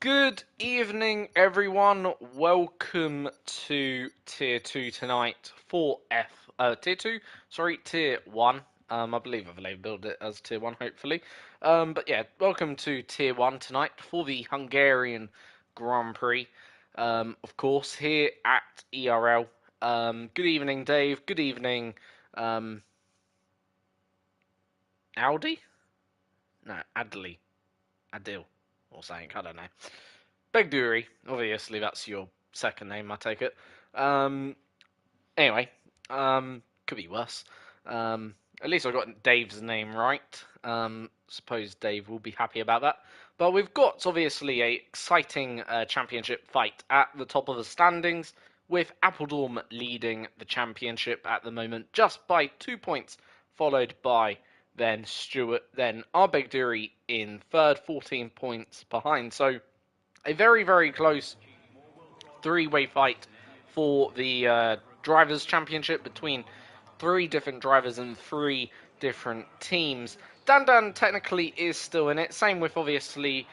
Good evening, everyone. Welcome to Tier 2 tonight for Tier 2, sorry, Tier 1. I believe I've labelled it as Tier 1, hopefully. But yeah, welcome to Tier 1 tonight for the Hungarian Grand Prix. Of course, here at ERL. Good evening, Dave. Good evening, Audi? No, Adley. Adil. Or something, I don't know. Begduri, obviously that's your second name, I take it. Anyway, could be worse. At least I got Dave's name right. Suppose Dave will be happy about that. But we've got obviously a exciting championship fight at the top of the standings, with Appledorm leading the championship at the moment just by 2 points, followed by then Stuart, then Arbeigduri in third, 14 points behind. So a very, very close three-way fight for the Drivers' Championship between three different drivers and three different teams. Dan technically is still in it, same with obviously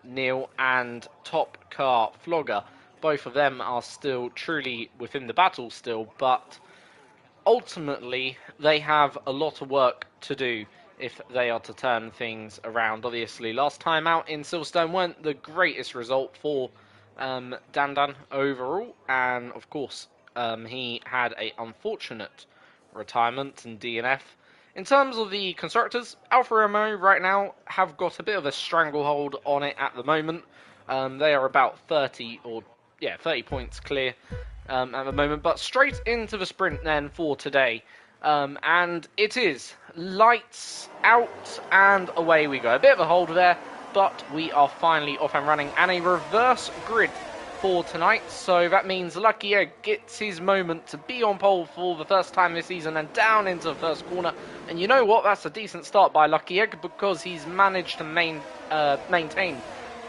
Neil and Top Car Flogger. Both of them are still truly within the battle still, but ultimately they have a lot of work to do if they are to turn things around. Obviously, last time out in Silverstone weren't the greatest result for Dan overall, and of course he had an unfortunate retirement and DNF. In terms of the constructors, Alfa Romeo right now have got a bit of a stranglehold on it at the moment. They are about 30 points clear at the moment. But straight into the sprint then for today. And it is lights out and away we go. A bit of a hold there, but we are finally off and running. And a reverse grid for tonight. So that means Lucky Egg gets his moment to be on pole for the first time this season and down into the first corner. And you know what? That's a decent start by Lucky Egg because he's managed to maintain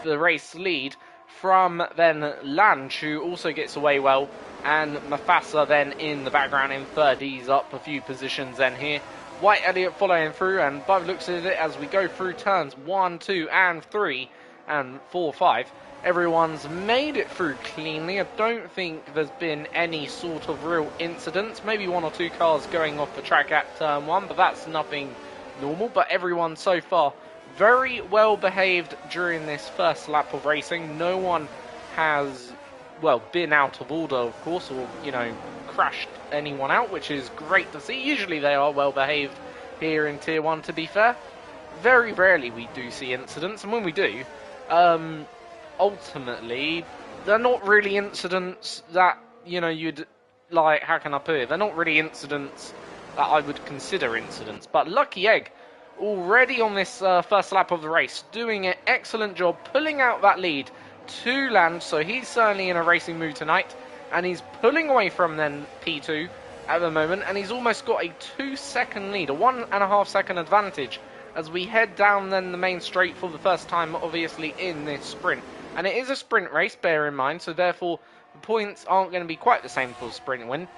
the race lead from then Lange, who also gets away well, and Mafasa then in the background in third. He's up a few positions then here. White Elliott following through, and by the looks of it, as we go through turns 1, 2, and 3, and 4, 5, everyone's made it through cleanly. I don't think there's been any sort of real incidents. Maybe one or two cars going off the track at turn 1, but that's nothing normal. But everyone so far very well behaved during this first lap of racing. No one has, well, been out of order, of course, or, crashed anyone out, which is great to see. Usually they are well behaved here in Tier 1, to be fair. Very rarely we do see incidents, and when we do, ultimately, they're not really incidents that, you'd, like, how can I put it? They're not really incidents that I would consider incidents, but Lucky Egg already on this first lap of the race, doing an excellent job, pulling out that lead to Lange, so he's certainly in a racing mood tonight, and he's pulling away from then P2 at the moment, and he's almost got a 2-second lead, a 1.5 second advantage, as we head down then the main straight for the first time, obviously, in this sprint. And it is a sprint race, bear in mind, so therefore the points aren't going to be quite the same for the sprint win,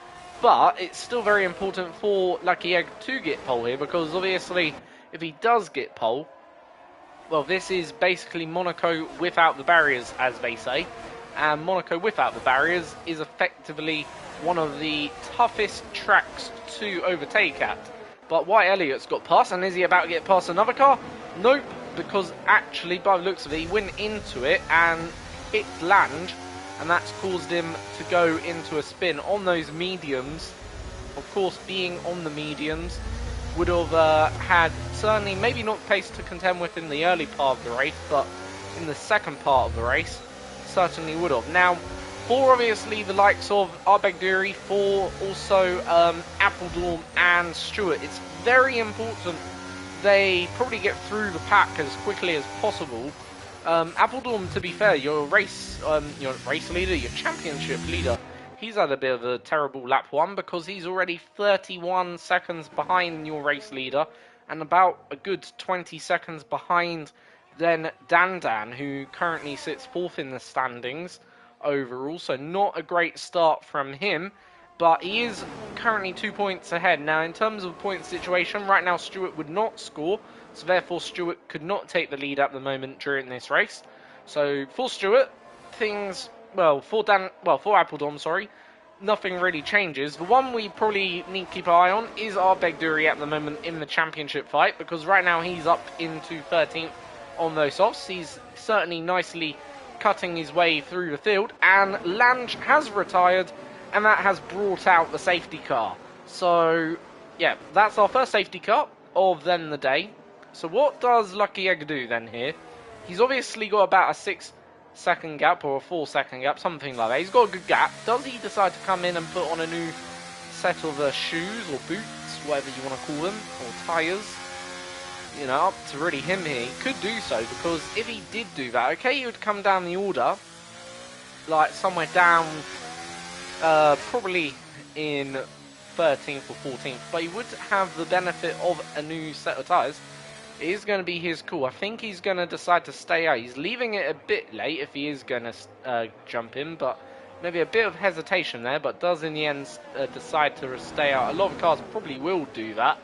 but it's still very important for Lucky Egg to get pole here, because obviously if he does get pole, well, this is basically Monaco without the barriers, as they say. And Monaco without the barriers is effectively one of the toughest tracks to overtake at. But White Elliott's got past, and is he about to get past another car? Nope, because actually, by the looks of it, he went into it and hit Lange, and that's caused him to go into a spin on those mediums. Of course, being on the mediums would have had certainly maybe not pace to contend with in the early part of the race, but in the second part of the race certainly would have. Now, for obviously the likes of Arbeigduri, for also Appledorm and Stewart, it's very important they probably get through the pack as quickly as possible. Appledorm, to be fair, your race leader, your championship leader, he's had a bit of a terrible lap 1 because he's already 31 seconds behind your race leader and about a good 20 seconds behind then Dan, who currently sits 4th in the standings overall. So not a great start from him, but he is currently 2 points ahead. Now, in terms of point situation, right now Stewart would not score, so therefore Stewart could not take the lead at the moment during this race. So for Stewart, things for Appledom, sorry, nothing really changes. The one we probably need to keep an eye on is our Begduri at the moment in the championship fight, because right now he's up into 13th on those offs. He's certainly nicely cutting his way through the field, and Lange has retired, and that has brought out the safety car. So yeah, that's our first safety car of then the day. So what does Lucky Egg do then here? He's obviously got about a 6-second gap or a 4-second gap, something like that. He's got a good gap. Does he decide to come in and put on a new set of shoes or boots, whatever you want to call them, or tyres? You know, up to really him here. He could do so, because if he did do that, okay, he would come down the order, like somewhere down, probably in 13th or 14th, but he would have the benefit of a new set of tyres. It is going to be his call. I think he's going to decide to stay out. He's leaving it a bit late if he is going to jump in, but maybe a bit of hesitation there, but does in the end decide to stay out. A lot of cars probably will do that,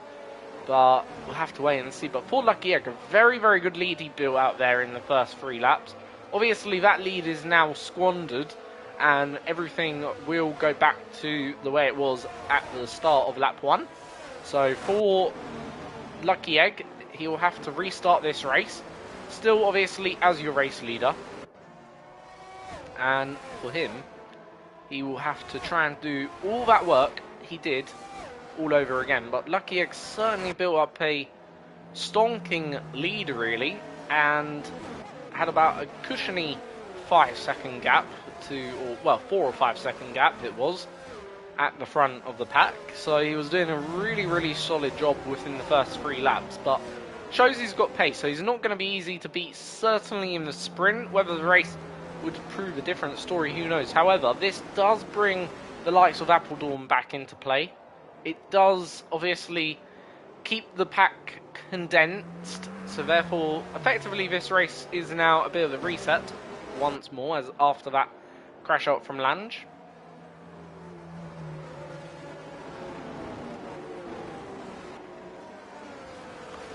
but we'll have to wait and see. But for Lucky Egg, a very, very good lead he built out there in the first 3 laps. Obviously, that lead is now squandered, and everything will go back to the way it was at the start of lap 1. So for Lucky Egg, he will have to restart this race, still obviously as your race leader, and for him, he will have to try and do all that work he did all over again. But Lucky Egg certainly built up a stonking lead really, and had about a cushiony 5-second gap to, or 4 or 5-second gap it was, at the front of the pack. So he was doing a really, really solid job within the first 3 laps, but shows he's got pace, so he's not going to be easy to beat, certainly in the sprint. Whether the race would prove a different story, who knows. However, this does bring the likes of Appledorn back into play. It does obviously keep the pack condensed, so therefore effectively this race is now a bit of a reset once more, as after that crash out from Lange.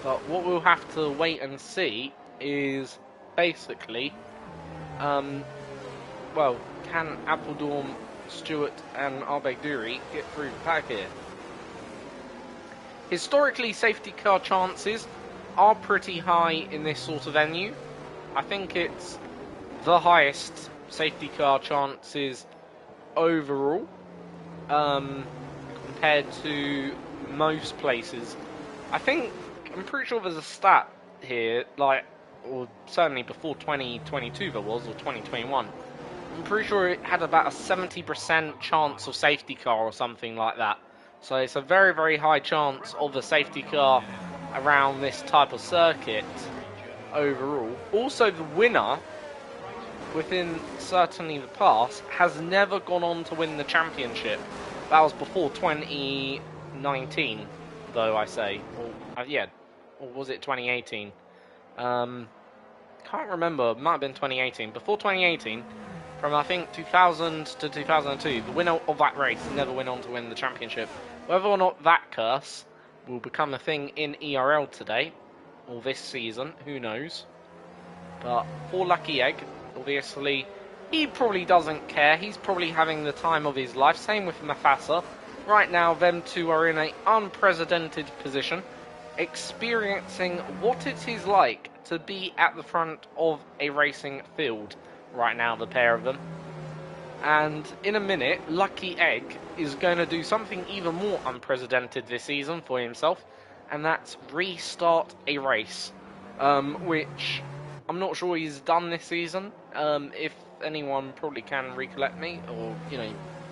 But what we'll have to wait and see is basically, can Appledorn, Stewart and Begduri get through the pack here? Historically, safety car chances are pretty high in this sort of venue. I think it's the highest safety car chances overall, compared to most places. I'm pretty sure there's a stat here, like, or certainly before 2022 there was, or 2021. I'm pretty sure it had about a 70% chance of safety car or something like that. So it's a very, very high chance of a safety car around this type of circuit overall. Also, the winner, within certainly the past, has never gone on to win the championship. That was before 2019, though, I say. Or was it 2018? Can't remember. It might have been 2018. Before 2018, from I think 2000 to 2002, the winner of that race never went on to win the championship. Whether or not that curse will become a thing in ERL today, or this season, who knows. But for Lucky Egg, obviously, he probably doesn't care. He's probably having the time of his life. Same with Mafasa. Right now, them two are in an unprecedented position, experiencing what it is like to be at the front of a racing field right now, the pair of them. And in a minute, Lucky Egg is going to do something even more unprecedented this season for himself, and that's restart a race, which I'm not sure he's done this season. If anyone probably can recollect me, or,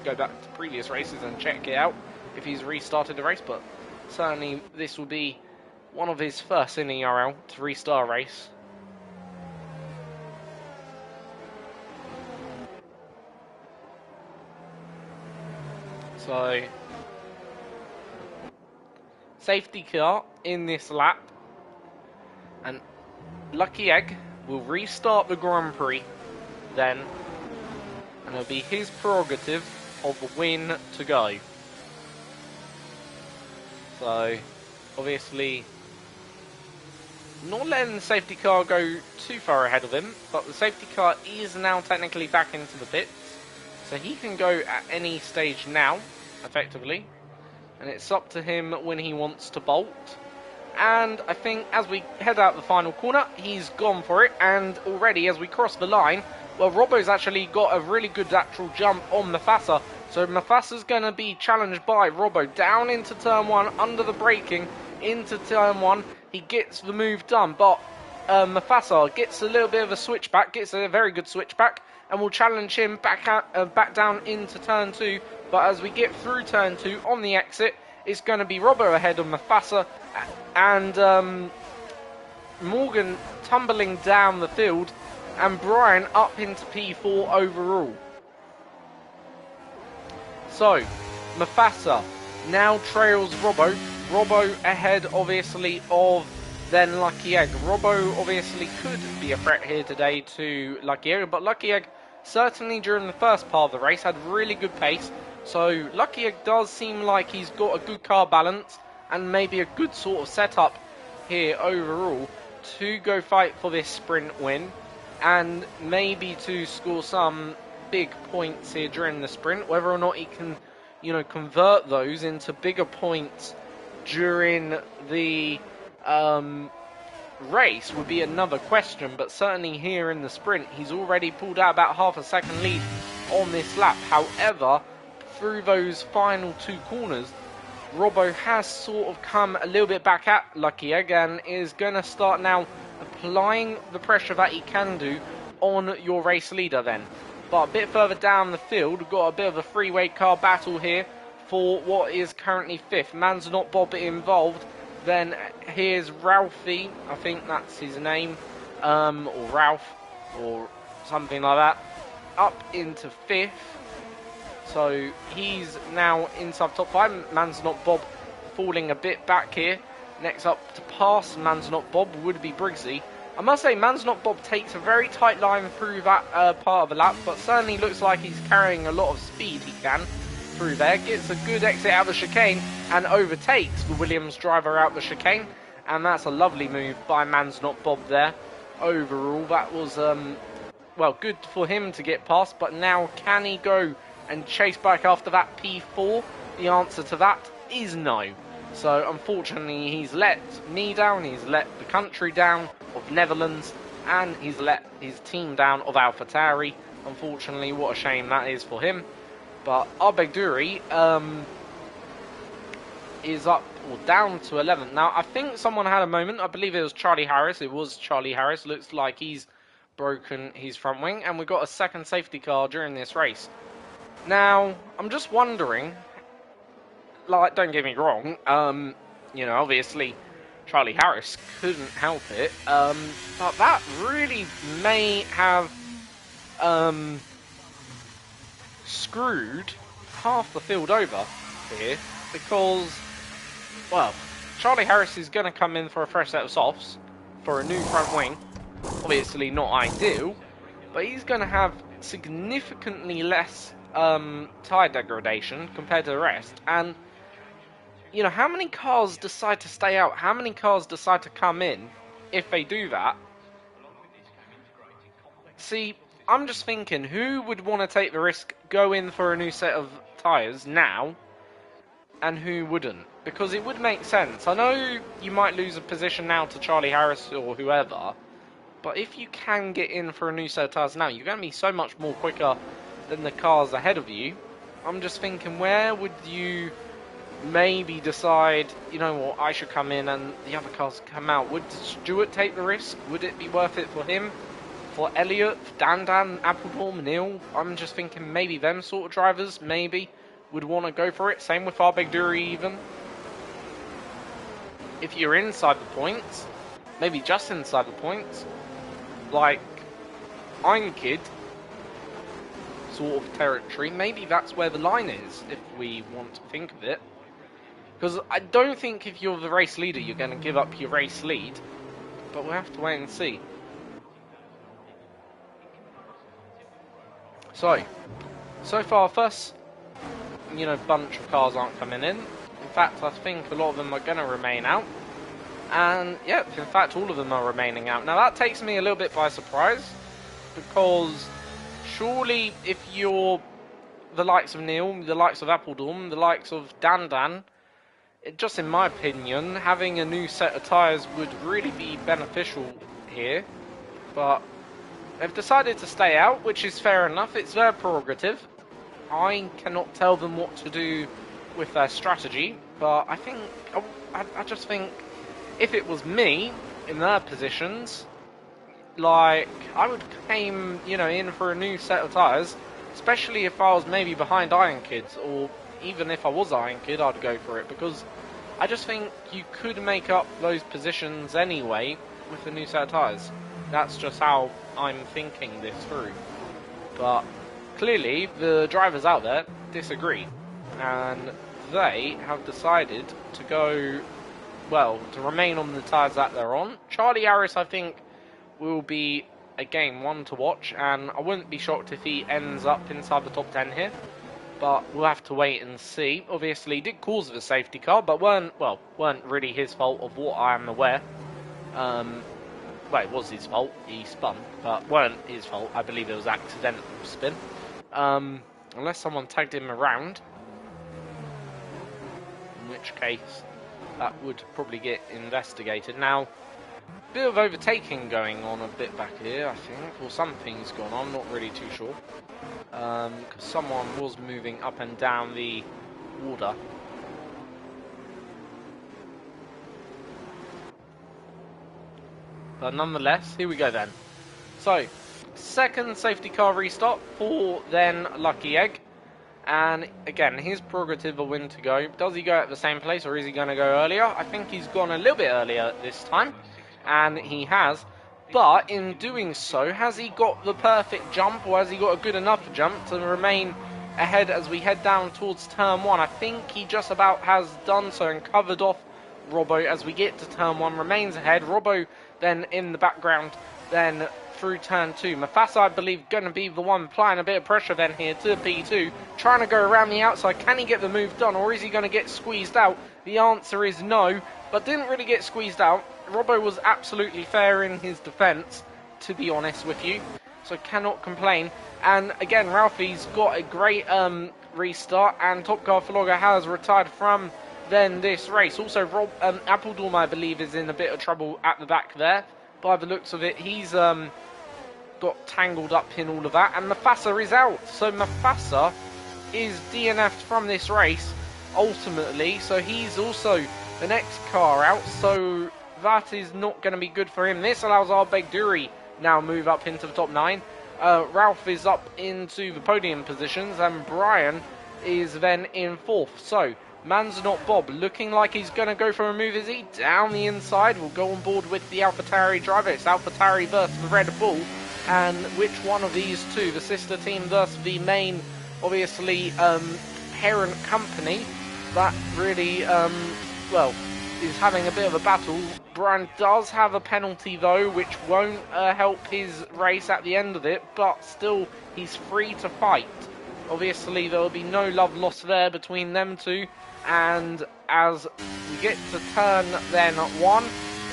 go back to previous races and check it out if he's restarted a race, but certainly this will be one of his first in ERL to restart a race. So, safety car in this lap, and Lucky Egg will restart the Grand Prix then, and it'll be his prerogative of the win to go. So, obviously, not letting the safety car go too far ahead of him, but the safety car is now technically back into the pits, so he can go at any stage now, effectively, and it's up to him when he wants to bolt. And I think as we head out the final corner, he's gone for it, and already as we cross the line, well, Robbo's actually got a really good actual jump on Mufasa, so Mufasa's going to be challenged by Robbo down into turn 1, under the braking, into turn 1, he gets the move done, but Mufasa gets a little bit of a switchback, gets a very good switchback, and will challenge him back down into turn 2, but as we get through turn 2 on the exit, it's going to be Robbo ahead of Mufasa, and Morgan tumbling down the field, and Brian up into P4 overall. So, Mufasa now trails Robbo. Robbo ahead, obviously, of then Lucky Egg. Robbo obviously could be a threat here today to Lucky Egg, but Lucky Egg certainly during the first part of the race had really good pace. So Lucky Egg does seem like he's got a good car balance and maybe a good sort of setup here overall to go fight for this sprint win and maybe to score some big points here during the sprint. Whether or not he can, you know, convert those into bigger points during the race would be another question, but certainly here in the sprint he's already pulled out about half a second lead on this lap. However, through those final 2 corners, Robbo has sort of come a little bit back at Lucky Egg and is going to start now applying the pressure that he can do on your race leader then. But a bit further down the field, we've got a bit of a three-way car battle here for what is currently 5th. Man's Not Bob involved. Then here's Ralphie, I think that's his name, or Ralph, or something like that, up into 5th. So he's now inside top 5. Man's Not Bob falling a bit back here. Next up to pass Man's Not Bob would be Briggsy. I must say, Man's Not Bob takes a very tight line through that part of the lap, but certainly looks like he's carrying a lot of speed he can through there. Gets a good exit out of the chicane and overtakes the Williams driver out the chicane. And that's a lovely move by Man's Not Bob there. Overall, that was, well, good for him to get past, but now can he go and chase back after that P4? The answer to that is no. So unfortunately he's let me down, he's let the country down of Netherlands, and he's let his team down of AlphaTauri. Unfortunately, what a shame that is for him. But Arbegduri is up or down to 11th. Now I think someone had a moment, I believe it was Charlie Harris, it was Charlie Harris, looks like he's broken his front wing, and we've got a second safety car during this race. Now, I'm just wondering, like, don't get me wrong, you know, obviously Charlie Harris couldn't help it, but that really may have screwed half the field over here, because, well, Charlie Harris is going to come in for a fresh set of softs for a new front wing. Obviously not ideal, but he's going to have significantly less tyre degradation compared to the rest. And you know, how many cars decide to stay out? How many cars decide to come in if they do that? See, I'm just thinking, who would want to take the risk, go in for a new set of tyres now, and who wouldn't? Because it would make sense. I know you might lose a position now to Charlie Harris or whoever, but if you can get in for a new set of tyres now, you're going to be so much more quicker than the cars ahead of you. I'm just thinking, where would you maybe decide, you know what, I should come in and the other cars come out? Would Stuart take the risk? Would it be worth it for him? For Elliot, for Dan, Appledorm, Neil? I'm just thinking maybe them sort of drivers maybe would want to go for it. Same with Arbegduri even. If you're inside the points, maybe just inside the points, like Einkid sort of territory, maybe that's where the line is, if we want to think of it. Because I don't think if you're the race leader, you're going to give up your race lead. But we'll have to wait and see. So far, first, you know, bunch of cars aren't coming in. In fact, I think a lot of them are going to remain out. And yeah, in fact, all of them are remaining out. Now that takes me a little bit by surprise, because surely if you're the likes of Neil, the likes of Appledorm, the likes of Dan, just in my opinion, having a new set of tyres would really be beneficial here. But they've decided to stay out, which is fair enough. It's their prerogative. I cannot tell them what to do with their strategy, but I just think if it was me in their positions, like, I would aim, in for a new set of tyres, especially if I was maybe behind Iron Kids, or even if I was Iron Kid, I'd go for it, because I just think you could make up those positions anyway with a new set of tyres. That's just how I'm thinking this through. But clearly, the drivers out there disagree, and they have decided to go, to remain on the tyres that they're on. Charlie Harris, I think, will be, again, one to watch, and I wouldn't be shocked if he ends up inside the top 10 here, but we'll have to wait and see. Obviously, he did cause the safety car, but weren't really his fault of what I am aware. It was his fault, he spun, but weren't his fault. I believe it was accidental spin. Unless someone tagged him around, in which case that would probably get investigated. Now, bit of overtaking going on a bit back here, I think, or something's gone on, I'm not really too sure. Because someone was moving up and down the order. But nonetheless, here we go then. So, second safety car restart for then Lucky Egg. And again, his prerogative of when to go. Does he go at the same place, or is he going to go earlier? I think he's gone a little bit earlier this time. And he has. But in doing so, has he got the perfect jump, or has he got a good enough jump to remain ahead as we head down towards turn 1? I think he just about has done so and covered off Robbo as we get to turn 1, remains ahead. Robbo then in the background, then through turn 2. Mufasa, I believe, going to be the one applying a bit of pressure then here to P2, trying to go around the outside. Can he get the move done, or is he going to get squeezed out? The answer is no, but didn't really get squeezed out. Robbo was absolutely fair in his defence, to be honest with you, so cannot complain. And again, Ralphie's got a great restart, and Top Car Flogger has retired from then this race. Also, Appledorm, I believe, is in a bit of trouble at the back there. By the looks of it, he's got tangled up in all of that, and Mufasa is out. So Mufasa is DNF'd from this race, ultimately, so he's also the next car out, so that is not going to be good for him. This allows our Begduri now move up into the top 9. Ralph is up into the podium positions, and Brian is then in 4th. So, Man's Not Bob, looking like he's going to go for a move, is he? Down the inside, we'll go on board with the AlphaTauri driver. It's AlphaTauri versus the Red Bull, and which one of these two, the sister team versus the main, obviously, parent company, that really, is having a bit of a battle. Brian does have a penalty though, which won't help his race at the end of it, but still, he's free to fight. Obviously, there will be no love lost there between them two, and as we get to turn then 1,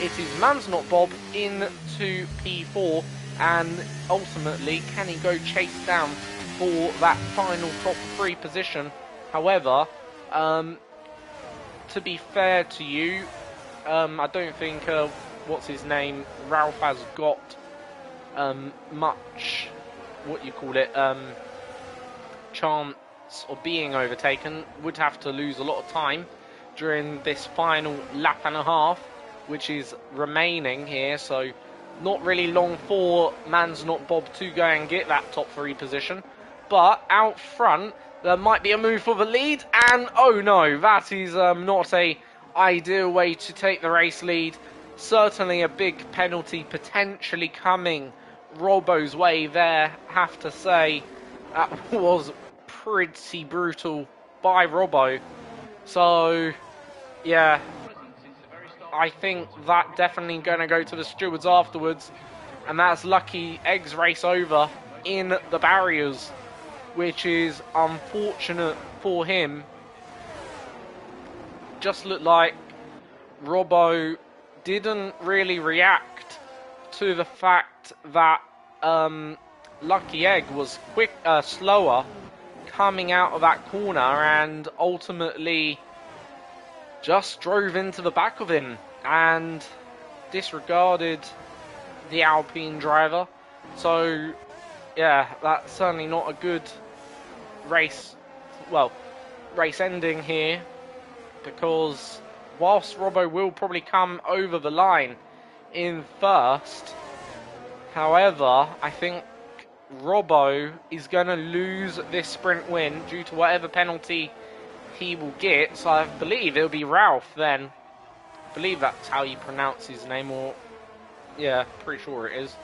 it is Man's Not Bob into P4, and ultimately, can he go chase down for that final top 3 position? However, to be fair to you, I don't think, Ralph has got much, chance of being overtaken. Would have to lose a lot of time during this final lap and a half, which is remaining here, so not really long for Man's Not Bob to go and get that top 3 position. But out front, there might be a move for the lead, and oh no, that is not a ideal way to take the race lead. Certainly a big penalty potentially coming Robbo's way there, have to say. That was pretty brutal by Robbo. So, yeah, I think that definitely going to go to the stewards afterwards, and that's Lucky Egg's race over in the barriers, which is unfortunate for him. Just looked like Robbo didn't really react to the fact that Lucky Egg was slower coming out of that corner and ultimately just drove into the back of him and disregarded the Alpine driver. So, yeah, that's certainly not a good race ending here, because whilst Robbo will probably come over the line in first, however, I think Robbo is going to lose this sprint win due to whatever penalty he will get. So I believe it'll be Ralph then. I believe that's how you pronounce his name, or yeah, pretty sure it is.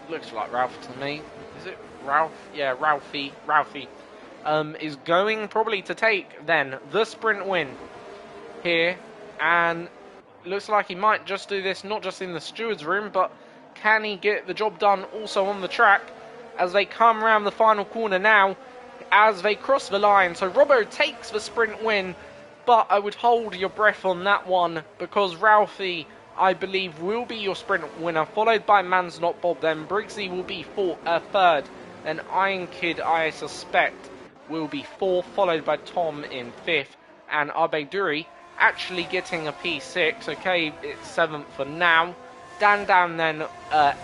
Looks like Ralph to me. Is it Ralph? Yeah, Ralphie. Is going probably to take then the sprint win here, and looks like he might just do this not just in the steward's room, but can he get the job done also on the track as they come around the final corner now, as they cross the line. So Robbo takes the sprint win, but I would hold your breath on that one, because Ralphie, I believe, will be your sprint winner, followed by Man's Not Bob. Then Briggsy will be third, and Iron Kid, I suspect, will be fourth, followed by Tom in fifth, and Abeduri actually getting a P6. Okay, it's seventh for now. Dan then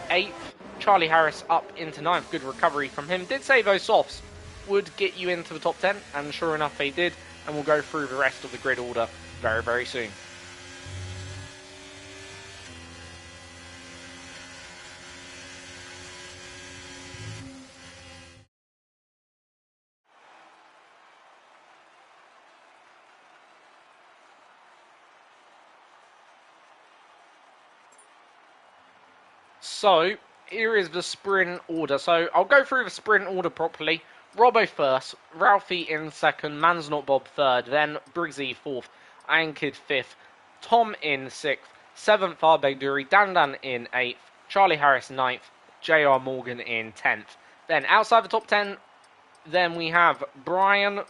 eighth. Charlie Harris up into ninth. Good recovery from him. Did say those softs would get you into the top 10, and sure enough they did, and we'll go through the rest of the grid order very, very soon. So, here is the sprint order. So, I'll go through the sprint order properly. Robbo first, Ralphie in second, Man's Not Bob third, then Briggsy fourth, Iron Kid fifth, Tom in sixth, seventh Arbegduri, Dan in eighth, Charlie Harris ninth, JR Morgan in 10th. Then outside the top 10, then we have Brian,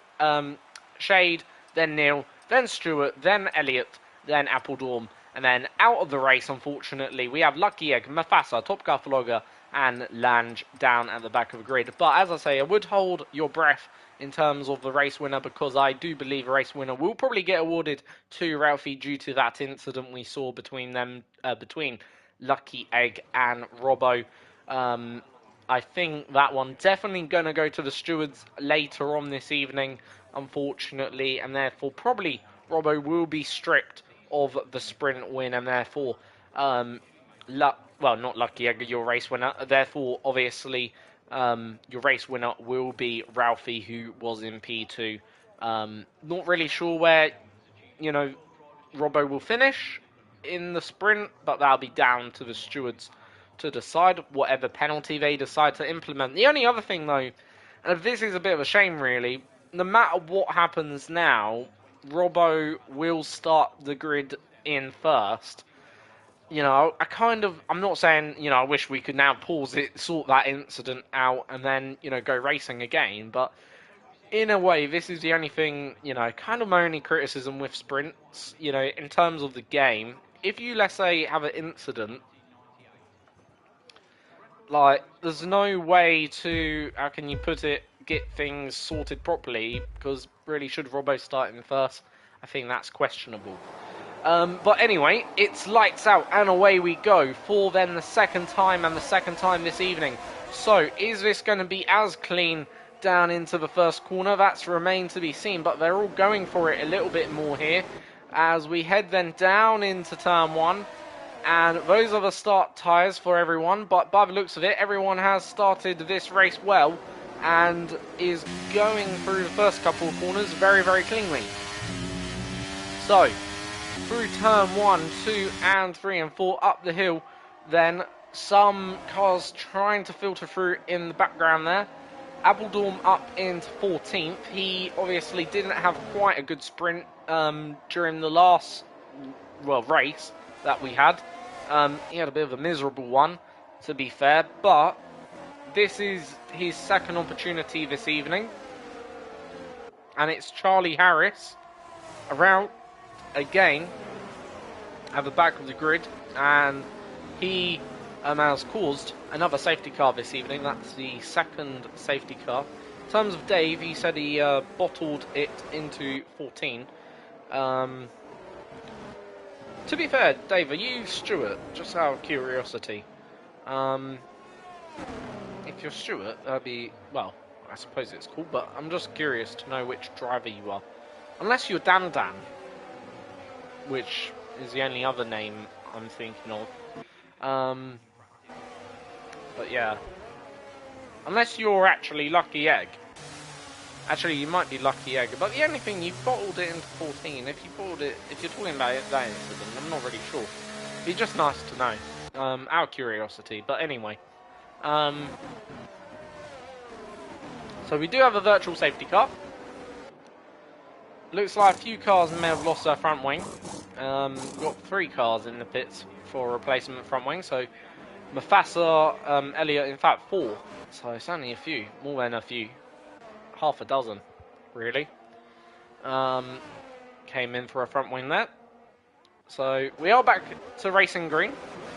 Shade, then Neil, then Stuart, then Elliot, then Appledorm. And then out of the race, unfortunately, we have Lucky Egg, Mafasa, Top Car Vlogger, and Lange down at the back of the grid. But as I say, I would hold your breath in terms of the race winner, because I do believe a race winner will probably get awarded to Ralphie due to that incident we saw between them, between Lucky Egg and Robbo. I think that one definitely going to go to the stewards later on this evening, unfortunately, and therefore probably Robbo will be stripped of the sprint win, and therefore, not Lucky Egg, your race winner. Therefore, obviously, your race winner will be Ralphie, who was in P2. Not really sure where, Robbo will finish in the sprint, but that'll be down to the stewards to decide whatever penalty they decide to implement. The only other thing, though, and this is a bit of a shame, really, no matter what happens now, Robbo will start the grid in first. I'm not saying, I wish we could now pause it, sort that incident out, and then, go racing again, but in a way, this is the only thing, kind of my only criticism with sprints, in terms of the game. If you, let's say, have an incident, there's no way to, how can you put it, get things sorted properly, because really, should Robbo start in first? I think that's questionable. But anyway, it's lights out and away we go for then the second time this evening. So, is this going to be as clean down into the first corner? That's remained to be seen, but they're all going for it a little bit more here as we head then down into turn one. And those are the start tyres for everyone, but by the looks of it, everyone has started this race well and is going through the first couple of corners very, very cleanly. So, through turn 1, 2, and 3 and 4 up the hill, then some cars trying to filter through in the background there. Appledorm up into 14th. He obviously didn't have quite a good sprint during the last race that we had. He had a bit of a miserable one, to be fair, but this is his second opportunity this evening. And it's Charlie Harris around again at the back of the grid, and he has caused another safety car this evening. That's the second safety car. In terms of Dave, he said he bottled it into 14. To be fair, Dave, are you Stuart? Just out of curiosity. If you're Stuart, that'd be, well, I suppose it's cool, but I'm just curious to know which driver you are. Unless you're Dan Dan, which is the only other name I'm thinking of. But yeah. Unless you're actually Lucky Egg. Actually, you might be Lucky Egg, but the only thing, you bottled it into 14. If you're talking about that incident, I'm not really sure. It'd be just nice to know, out of curiosity. But anyway, so we do have a virtual safety car. Looks like a few cars may have lost their front wing. We've got 3 cars in the pits for replacement front wing. So Mufasa, Elliot, in fact 4. So it's only a few, more than a few. Half a dozen, really, came in for a front wing there. So we are back to racing green.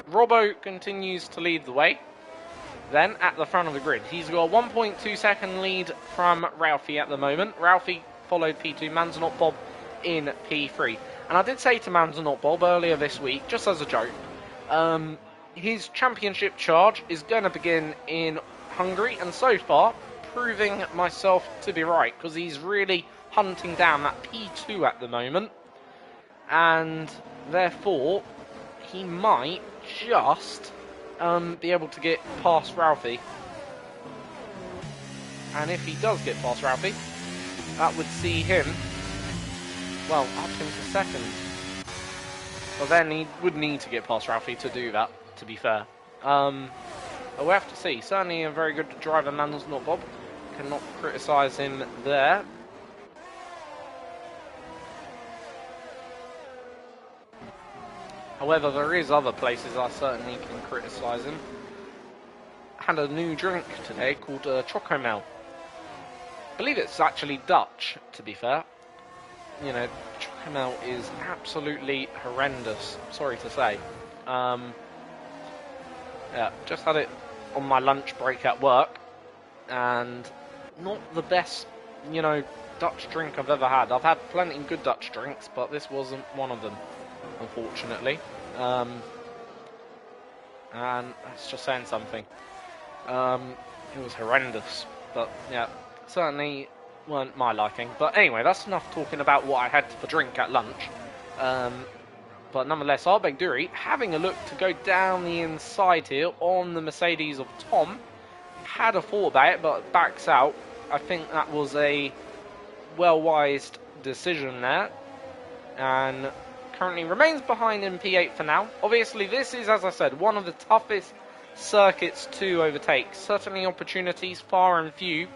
Robbo continues to lead the way. Then at the front of the grid, he's got a 1.2 second lead from Ralphie at the moment. Ralphie followed P2, Manzanar Bob in P3. And I did say to Manzanar Bob earlier this week, just as a joke, his championship charge is going to begin in Hungary, and so far proving myself to be right, because he's really hunting down that P2 at the moment, and therefore he might just be able to get past Ralphie. And if he does get past Ralphie, that would see him, well, up into second. But then he would need to get past Ralphie to do that, to be fair. But we'll have to see. Certainly a very good driver, Manzanar Bob. Cannot criticise him there. However, there is other places I certainly can criticise him. Had a new drink today called Chocomel. I believe it's actually Dutch, to be fair. You know, Chocomel is absolutely horrendous, sorry to say. Yeah, just had it on my lunch break at work, and not the best, you know, Dutch drink I've ever had. I've had plenty of good Dutch drinks, but this wasn't one of them, unfortunately. And that's just saying something. It was horrendous, but yeah, certainly weren't my liking. But anyway, that's enough talking about what I had for drink at lunch. But nonetheless, Arbeck Dury, having a look to go down the inside here on the Mercedes of Tom, had a thought about it, but backs out. I think that was a well-wised decision there, and currently remains behind in P8 for now. Obviously, this is, as I said, one of the toughest circuits to overtake. Certainly opportunities far and few.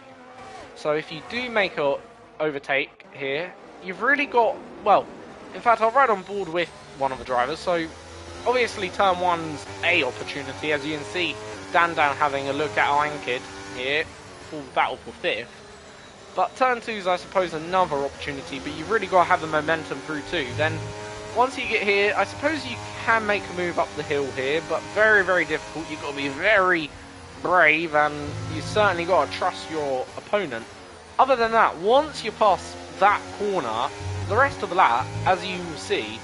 So if you do make a overtake here, you've really got, well, in fact, I'll ride on board with one of the drivers. So obviously turn 1's a opportunity, as you can see Dan Dan having a look at Ironkid here, full battle for 5th. But turn 2's, I suppose, another opportunity, but you've really got to have the momentum through 2. Then once you get here, I suppose you can make a move up the hill here, but very, very difficult. You've got to be very brave, and you certainly got to trust your opponent. Other than that, once you pass that corner, the rest of the lap, as you will see,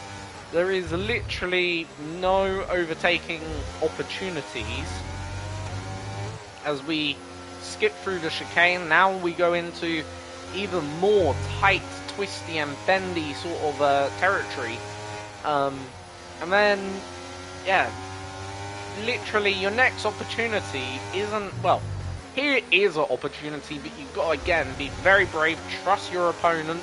there is literally no overtaking opportunities. As we skip through the chicane, now we go into even more tight, twisty and bendy sort of territory. And then, yeah, literally your next opportunity isn't, well, here is an opportunity, but you've got to, again, be very brave, trust your opponent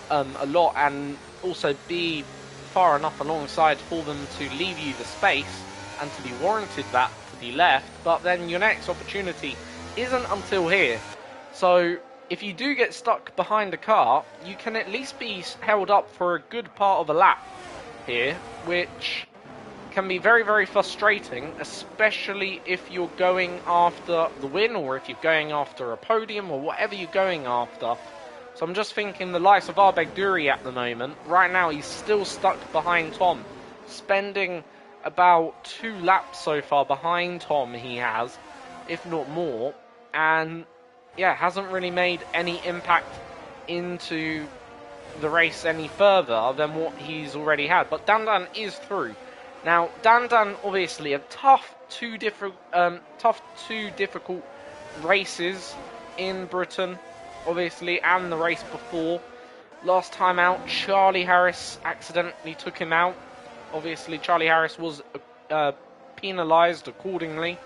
a lot, and also be far enough alongside for them to leave you the space and to be warranted that to be left. But then your next opportunity isn't until here. So if you do get stuck behind a car, you can at least be held up for a good part of a lap here, which can be very, very frustrating, especially if you're going after the win, or if you're going after a podium, or whatever you're going after. So So I'm just thinking the likes of Arbeck at the moment, right now he's still stuck behind Tom, spending about 2 laps so far behind Tom he has, if not more, and yeah, hasn't really made any impact into the race any further than what he's already had. But Dandan is through. Now, Dandan obviously a tough two difficult races in Britain, obviously, and the race before. Last time out, Charlie Harris accidentally took him out. Obviously, Charlie Harris was penalised accordingly.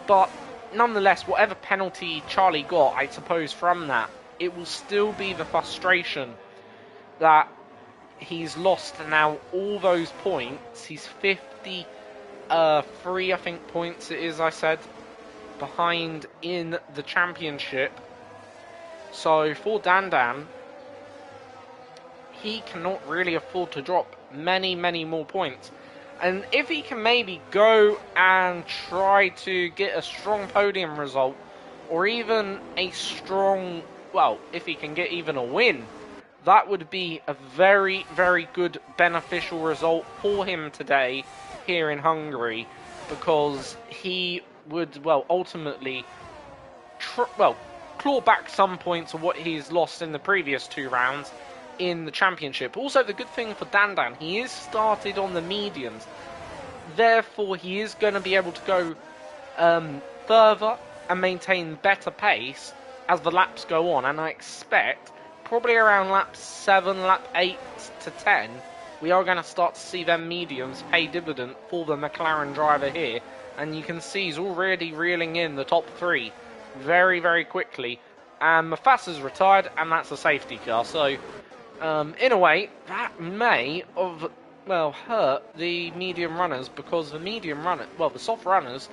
But nonetheless, whatever penalty Charlie got, I suppose, from that, it will still be the frustration that he's lost now all those points. He's 53, I think, points it is, I said, behind in the championship. So for Dandan, he cannot really afford to drop many more points. And if he can maybe go and try to get a strong podium result, or even a strong, well, if he can get even a win, that would be a very good beneficial result for him today here in Hungary, because he would, well, ultimately, claw back some points of what he's lost in the previous 2 rounds in the championship. Also, the good thing for Dandan, he is started on the mediums, therefore he is going to be able to go further and maintain better pace as the laps go on, and I expect probably around lap 7, lap 8 to 10, we are going to start to see them mediums pay dividend for the McLaren driver here, and you can see he's already reeling in the top 3 very quickly, and Mufassa's retired, and that's a safety car, so in a way, that may have, well, hurt the medium runners, because the medium runner, well, the soft runners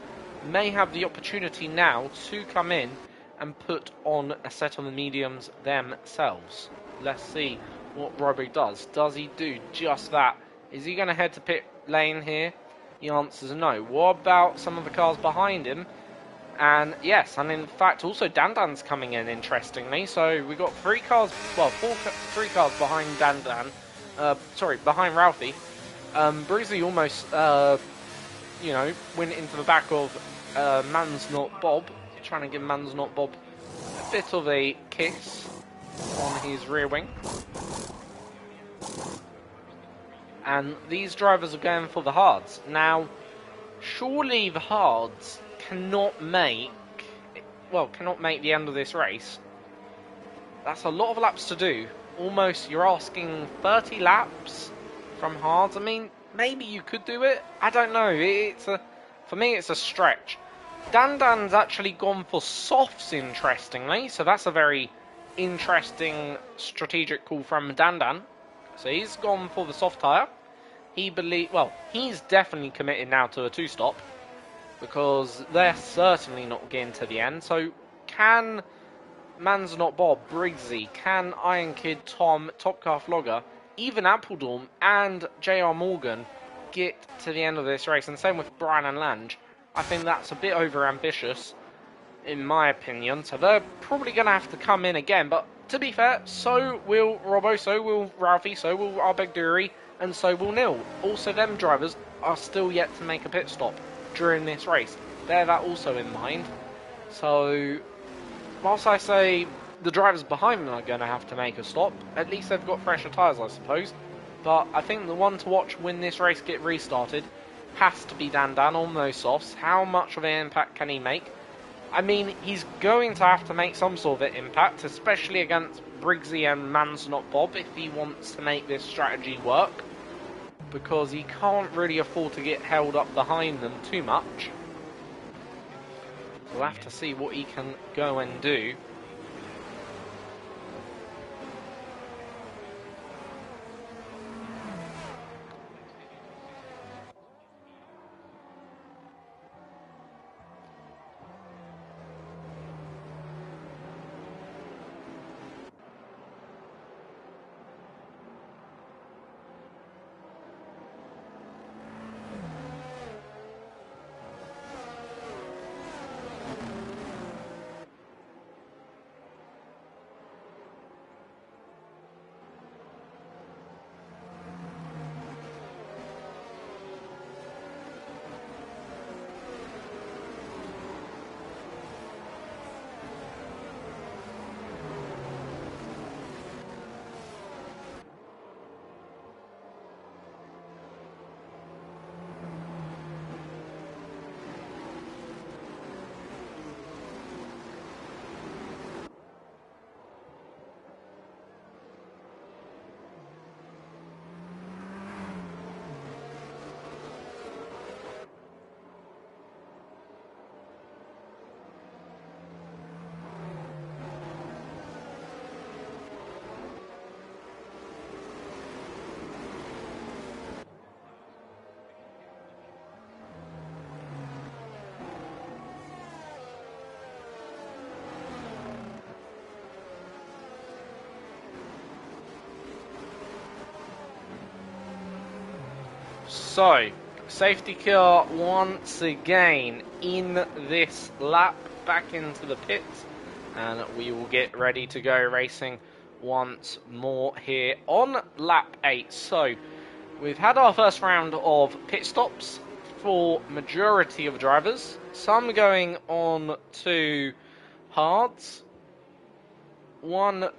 may have the opportunity now to come in and put on a set of the mediums themselves. Let's see what Robo does. Does he do just that? Is he going to head to pit lane here? The answer is no. What about some of the cars behind him? And yes, and in fact also Dandan's coming in, interestingly. So we got 3 cars, well, 3 cars behind Dandan. Behind Ralphie. Breezy almost, went into the back of Man's Not Bob. Trying to give Man's Not Bob a bit of a kiss on his rear wing. And these drivers are going for the hards. Now, surely the hards cannot make the end of this race. That's a lot of laps to do. Almost, you're asking 30 laps from hards. I mean, maybe you could do it. I don't know. For me, it's a stretch. Dandan's actually gone for softs, interestingly, so that's a very interesting strategic call from Dandan. So he's gone for the soft tyre. He's definitely committed now to a 2-stop, because they're certainly not getting to the end. So can Man's Not Bob, Briggsy, can Iron Kid, Tom, Top Car Vlogger, even Appledorm and JR Morgan get to the end of this race? And same with Brian and Lange. I think that's a bit over-ambitious, in my opinion. So they're probably going to have to come in again. But to be fair, so will Robbo, so will Ralphie, so will Arbeck, and so will Neil. Also, them drivers are still yet to make a pit stop during this race. Bear that also in mind. So, whilst I say the drivers behind them are going to have to make a stop, at least they've got fresher tyres, I suppose. But I think the one to watch when this race gets restarted has to be Dandan on those softs. How much of an impact can he make? I mean, he's going to have to make some sort of impact, especially against Briggsy and Man's Not Bob, if he wants to make this strategy work, because he can't really afford to get held up behind them too much. We'll have to see what he can go and do. So, safety car once again in this lap, back into the pits, and we will get ready to go racing once more here on lap 8. So, we've had our first round of pit stops for majority of drivers, some going on to hards, a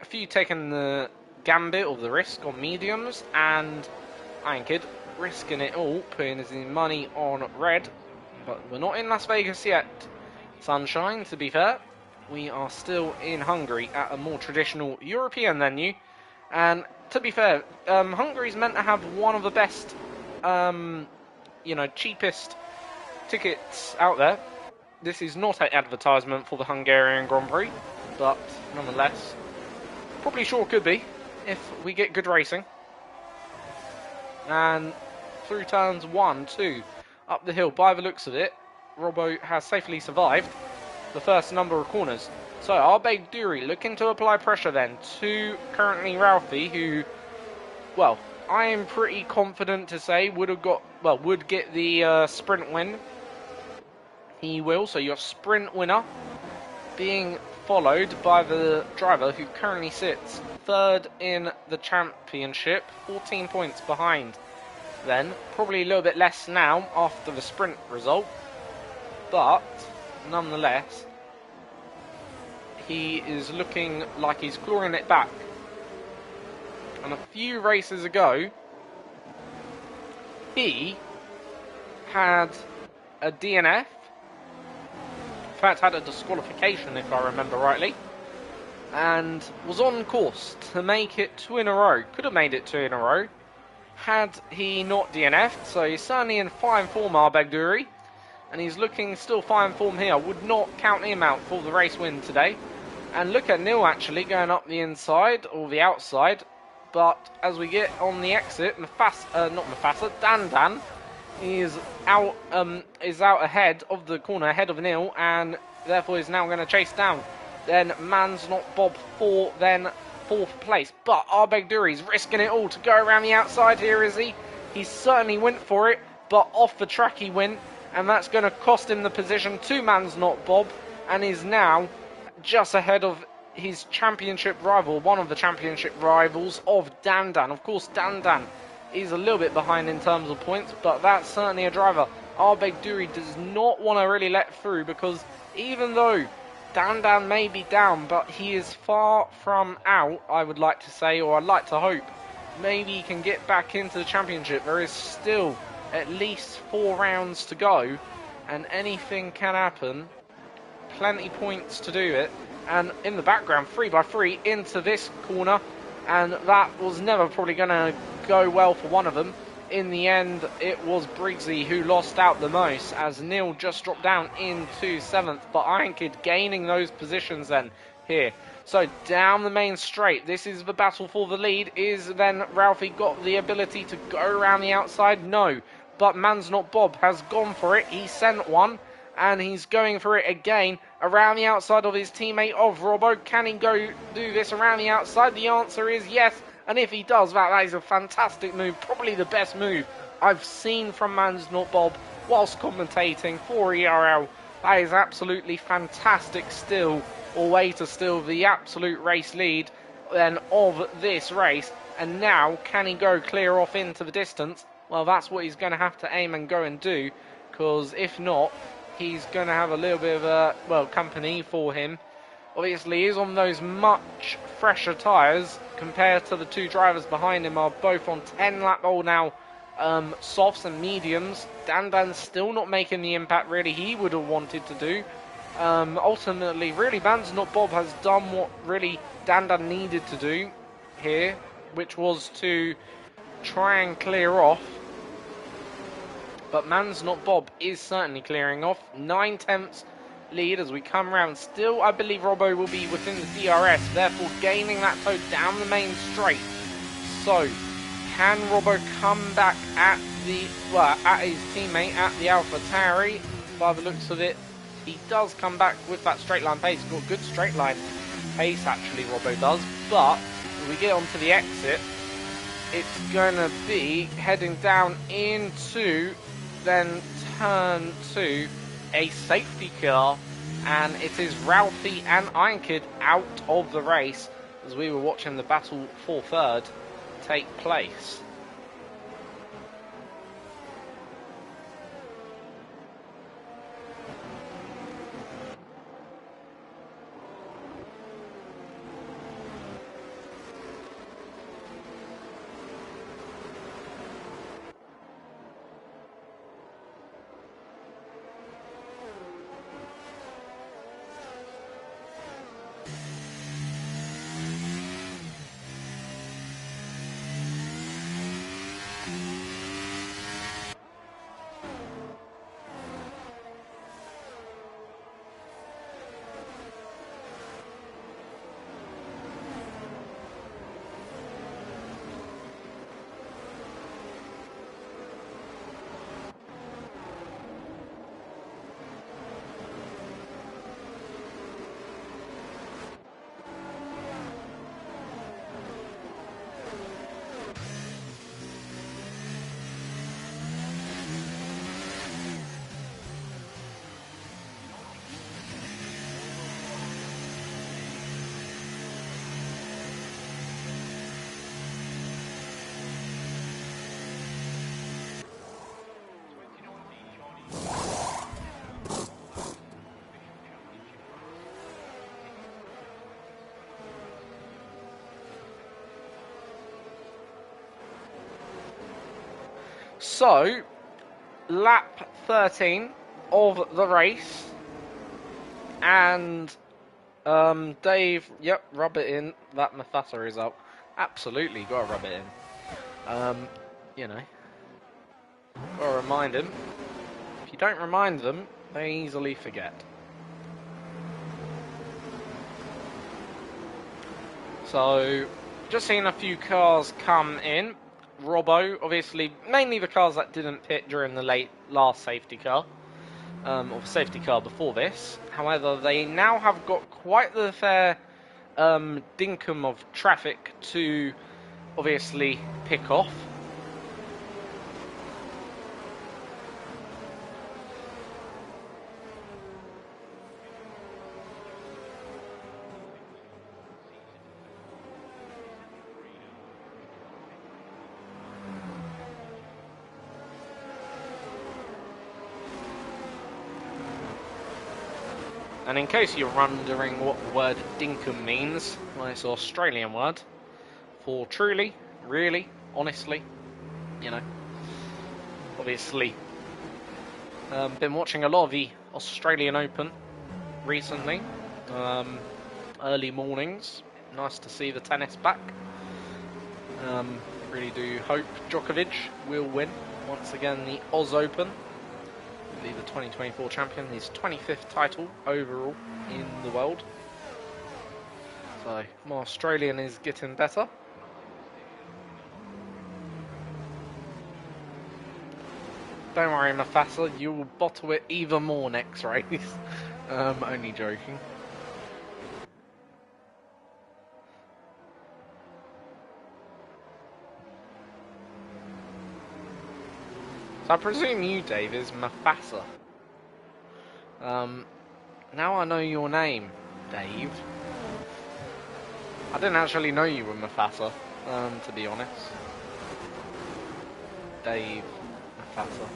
few taking the gambit or the risk on mediums, and Iron Kid risking it all, putting his money on red. But we're not in Las Vegas yet, sunshine, to be fair. We are still in Hungary at a more traditional European venue. And to be fair, Hungary's meant to have one of the best, cheapest tickets out there. This is not an advertisement for the Hungarian Grand Prix, but nonetheless, probably sure could be if we get good racing. And through turns 1, 2, up the hill, by the looks of it, Robbo has safely survived the first number of corners. So Arbeig Dury looking to apply pressure then to currently Ralphie, who, well, I am pretty confident to say would get the sprint win. He will, so your sprint winner being followed by the driver who currently sits third in the championship, 14 points behind then. Probably a little bit less now after the sprint result, but nonetheless, he is looking like he's clawing it back. And a few races ago, he had a DNF. In fact, had a disqualification, if I remember rightly, and was on course to make it 2 in a row. Could have made it 2 in a row had he not DNF'd. So he's certainly in fine form, Arbeig Dury, and he's looking still fine form here. Would not count him out for the race win today. And look at Neil actually going up the inside or the outside. But as we get on the exit, Dan is out ahead of the corner, ahead of Neil, and therefore is now going to chase down. Then Mans Not Bob for then 4th place. But Arbeig Dury's risking it all to go around the outside here, is he? He certainly went for it, but off the track he went, and that's going to cost him the position to Mans Not Bob, and is now just ahead of his championship rival, one of the championship rivals of Dan. Of course, Dan is a little bit behind in terms of points, but that's certainly a driver Arbeig Dury does not want to really let through, because even though Dan may be down, but he is far from out, I would like to say, or I'd like to hope. Maybe he can get back into the championship. There is still at least 4 rounds to go, and anything can happen. Plenty points to do it. And in the background, 3x3 into this corner, and that was never probably going to go well for one of them. In the end, it was Briggsy who lost out the most, as Neil just dropped down into 7th, but Iron Kid gaining those positions then here. So down the main straight, this is the battle for the lead. Is then Ralphie got the ability to go around the outside? No, but Mans Not Bob has gone for it. He sent one, and he's going for it again around the outside of his teammate of Robbo. Can he go do this around the outside? The answer is yes. And if he does that is a fantastic move, probably the best move I've seen from Mans Not Bob whilst commentating for ERL. That is absolutely fantastic still, or way to steal the absolute race lead then of this race. And now, can he go clear off into the distance? Well, that's what he's going to have to aim and go and do, because if not, he's going to have a little bit of company for him. Obviously, he's on those much fresher tyres compared to the 2 drivers behind him, are both on 10-lap-old now softs and mediums. Dan's still not making the impact really he would have wanted to do. Ultimately, really, Mans Not Bob has done what really Dan needed to do here, which was to try and clear off. But Mans Not Bob is certainly clearing off. 9/10 lead as we come round. Still, I believe Robbo will be within the DRS, therefore gaining that toe down the main straight. So, can Robbo come back at his teammate at the AlphaTauri? By the looks of it, he does come back with that straight line pace. Got good straight line pace actually, Robbo does. But as we get onto the exit, it's going to be heading down into then turn 2, a safety car, and it is Ralphie and Einkid out of the race as we were watching the battle for third take place. So, lap 13 of the race, and Dave, yep, rub it in, that Mufasa result. Absolutely, gotta rub it in. You know, gotta remind him. If you don't remind them, they easily forget. So, just seen a few cars come in. Robbo, obviously, mainly the cars that didn't pit during the last safety car, or the safety car before this. However, they now have got quite the fair dinkum of traffic to obviously pick off. And in case you're wondering what the word dinkum means, well, it's an Australian word for truly, really, honestly, you know. Obviously, been watching a lot of the Australian Open recently. Early mornings, nice to see the tennis back. Really do hope Djokovic will win once again the Oz Open. The 2024 champion, his 25th title overall in the world. So, my Australian is getting better. Don't worry, Mufasa, you will bottle it even more next race. Only joking. So I presume you, Dave, is Mufasa. Now I know your name, Dave. I didn't actually know you were Mufasa, to be honest. Dave Mufasa.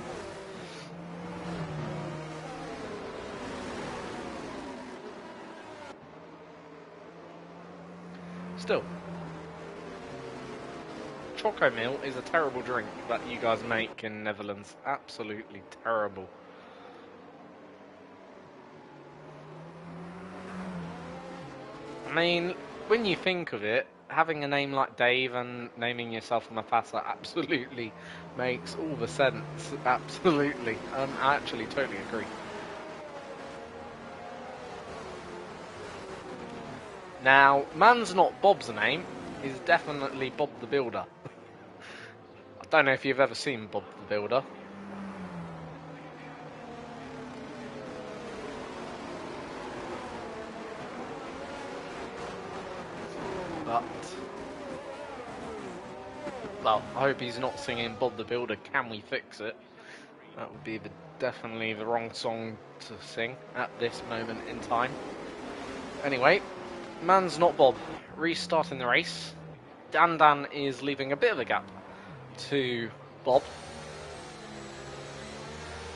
Still, Choco Meal is a terrible drink that you guys make in Netherlands. Absolutely terrible. I mean, when you think of it, having a name like Dave and naming yourself Mufasa absolutely makes all the sense. Absolutely. I actually totally agree. Now, man's not Bob's name, is definitely Bob the Builder. I don't know if you've ever seen Bob the Builder. But Well, I hope he's not singing Bob the Builder, Can We Fix It? That would be definitely the wrong song to sing at this moment in time. Anyway, Man's Not Bob restarting the race. Dan is leaving a bit of a gap to Bob.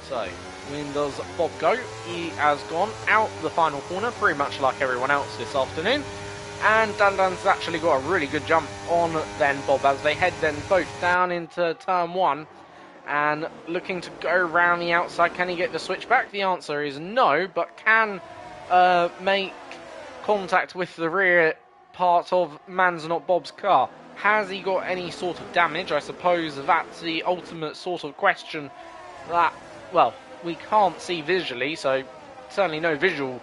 So, when does Bob go? He has gone out the final corner, pretty much like everyone else this afternoon. And Dan's actually got a really good jump on then Bob as they head then both down into turn 1 and looking to go around the outside. Can he get the switch back? The answer is no, but can make contact with the rear part of Man's Not Bob's car. Has he got any sort of damage? I suppose that's the ultimate sort of question that, well, we can't see visually, so certainly no visual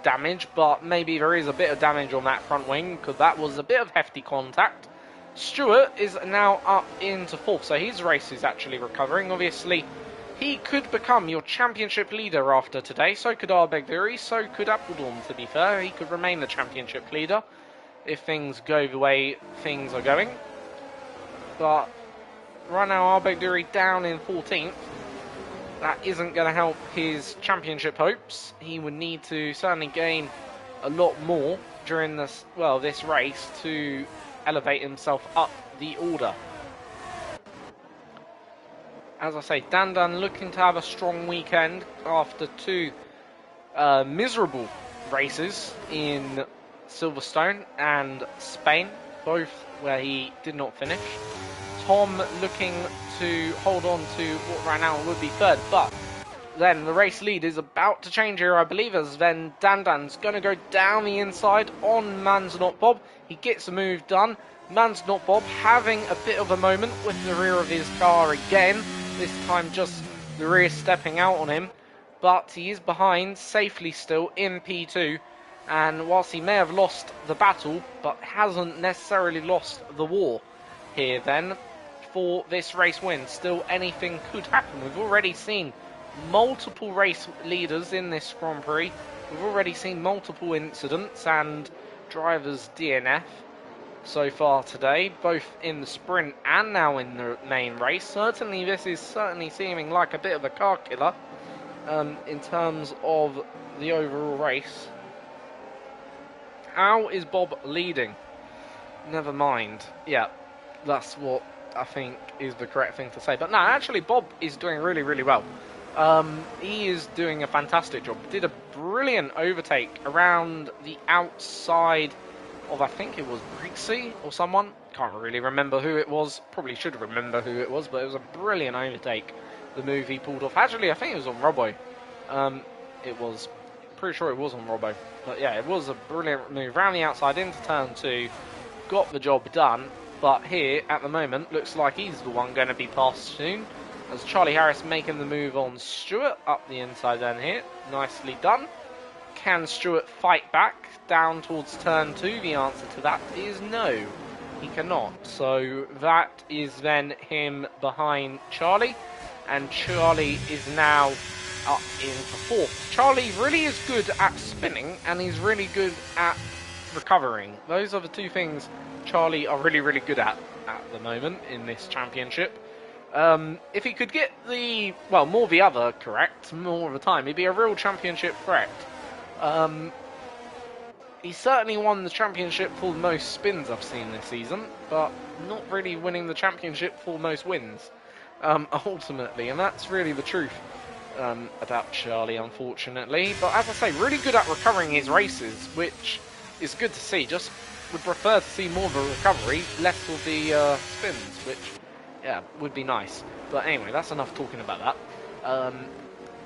damage, but maybe there is a bit of damage on that front wing because that was a bit of hefty contact. Stewart is now up into 4th, so his race is actually recovering. Obviously, he could become your championship leader after today. So could Arbegburi, so could Appledorn, to be fair. He could remain the championship leader if things go the way things are going. But right now, Arbegburi down in 14th. That isn't going to help his championship hopes. He would need to certainly gain a lot more during this race to elevate himself up the order. As I say, Dan looking to have a strong weekend after 2 miserable races in Silverstone and Spain, both where he did not finish. Tom looking to hold on to what right now would be 3rd, but then the race lead is about to change here, I believe, as then Dan's going to go down the inside on Man's Not Bob. He gets a move done. Man's Not Bob having a bit of a moment with the rear of his car again, this time just the rear stepping out on him, but he is behind safely still in P2, and whilst he may have lost the battle, but hasn't necessarily lost the war here then for this race win. Still anything could happen. We've already seen multiple race leaders in this Grand Prix. We've already seen multiple incidents and drivers DNF so far today, both in the sprint and now in the main race. Certainly this is seeming like a bit of a car killer in terms of the overall race. How is Bob leading? Never mind. Yeah, that's what I think is the correct thing to say. But no, actually Bob is doing really, really well. He is doing a fantastic job. Did a brilliant overtake around the outside of, I think it was Brixie or someone. Can't really remember who it was. Probably should remember who it was, but it was a brilliant overtake. The move he pulled off. Actually, I think it was on Robbo. It was. Pretty sure it was on Robbo. But yeah, it was a brilliant move. Round the outside into turn 2. Got the job done. But here, at the moment, looks like he's the one going to be passed soon. As Charlie Harris making the move on Stewart up the inside then here. Nicely done. Can Stewart fight back down towards turn 2? The answer to that is no. He cannot. So that is then him behind Charlie. And Charlie is now up into 4th. Charlie really is good at spinning and he's really good at recovering. Those are the 2 things Charlie are really, really good at the moment in this championship. If he could get more of the other correct, more of the time, he'd be a real championship threat. He certainly won the championship for the most spins I've seen this season, but not really winning the championship for most wins, ultimately, and that's really the truth about Charlie, unfortunately. But as I say, really good at recovering his races, which is good to see. Just would prefer to see more of a recovery, less of the spins, which, yeah, would be nice. But anyway, that's enough talking about that.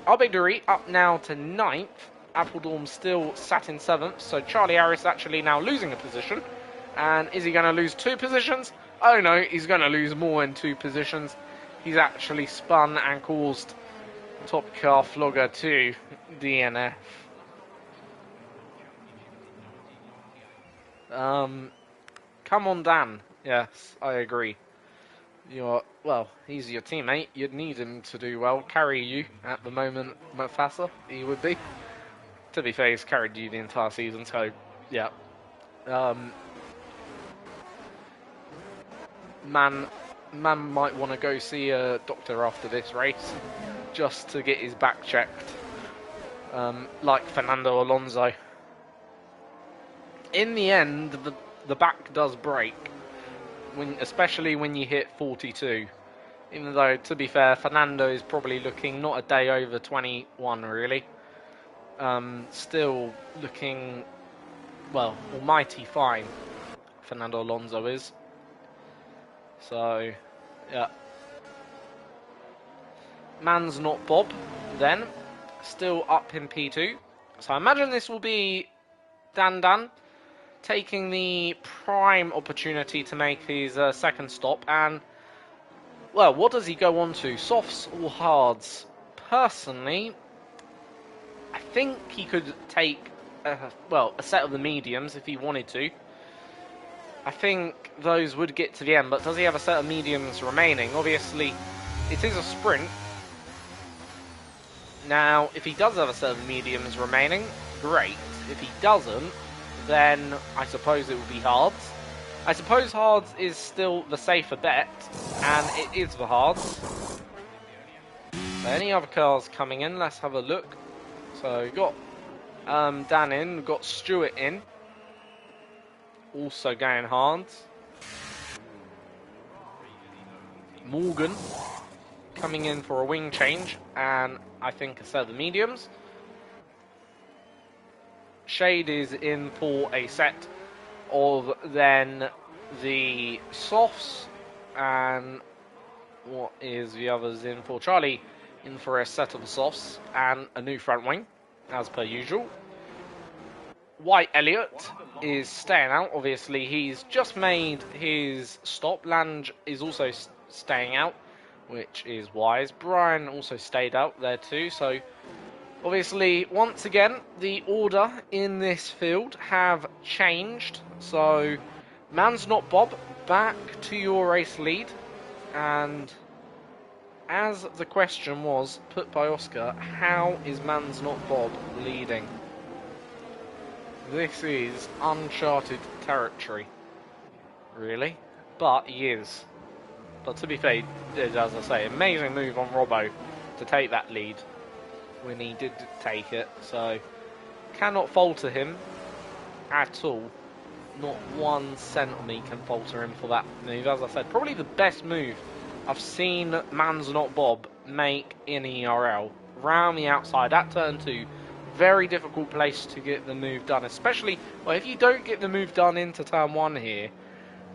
Arbegburi up now to 9th. Appledorn still sat in 7th, so Charlie Harris actually now losing a position. And is he going to lose 2 positions? Oh no, he's going to lose more than 2 positions. He's actually spun and caused Top Car Flogger to DNF. Come on, Dan. Yes, I agree. He's your teammate. You'd need him to do well. Carry you at the moment, Mufasa, he would be. To be fair, he's carried you the entire season, so, yeah. man might want to go see a doctor after this race just to get his back checked, like Fernando Alonso. In the end, the back does break, especially when you hit 42. Even though, to be fair, Fernando is probably looking not a day over 21, really. Still looking, well, almighty fine, Fernando Alonso is. So, yeah. Man's not Bob, then. Still up in P2. So I imagine this will be Dan taking the prime opportunity to make his second stop. And, well, what does he go on to? Softs or hards? Personally, I think he could take, a set of the mediums if he wanted to. I think those would get to the end, but does he have a set of mediums remaining? Obviously, it is a sprint. Now, if he does have a set of mediums remaining, great. If he doesn't, then I suppose it would be hards. I suppose hards is still the safer bet, and it is the hards. So any other cars coming in, let's have a look. So we've got Dan in, we've got Stewart in. Also going hards. Morgan coming in for a wing change, and I think a set of the mediums. Shade is in for a set of then the softs, and what is the others in for? Charlie in for a set of the softs and a new front wing, as per usual. White Elliott is staying out. Obviously, he's just made his stop. Lange is also staying out, which is wise. Brian also stayed out there too. So, obviously, once again, the order in this field have changed. So, Man's Not Bob, back to your race lead. And as the question was put by Oscar, how is Man's Not Bob leading? This is uncharted territory, really, but he is. But to be fair, he did, as I say, amazing move on Robbo to take that lead when he did take it, so cannot falter him at all. Not 1 cent of me can falter him for that move. As I said, probably the best move I've seen Man's Not Bob make in ERL. Round the outside at turn 2. Very difficult place to get the move done, especially, well, if you don't get the move done into turn 1 here.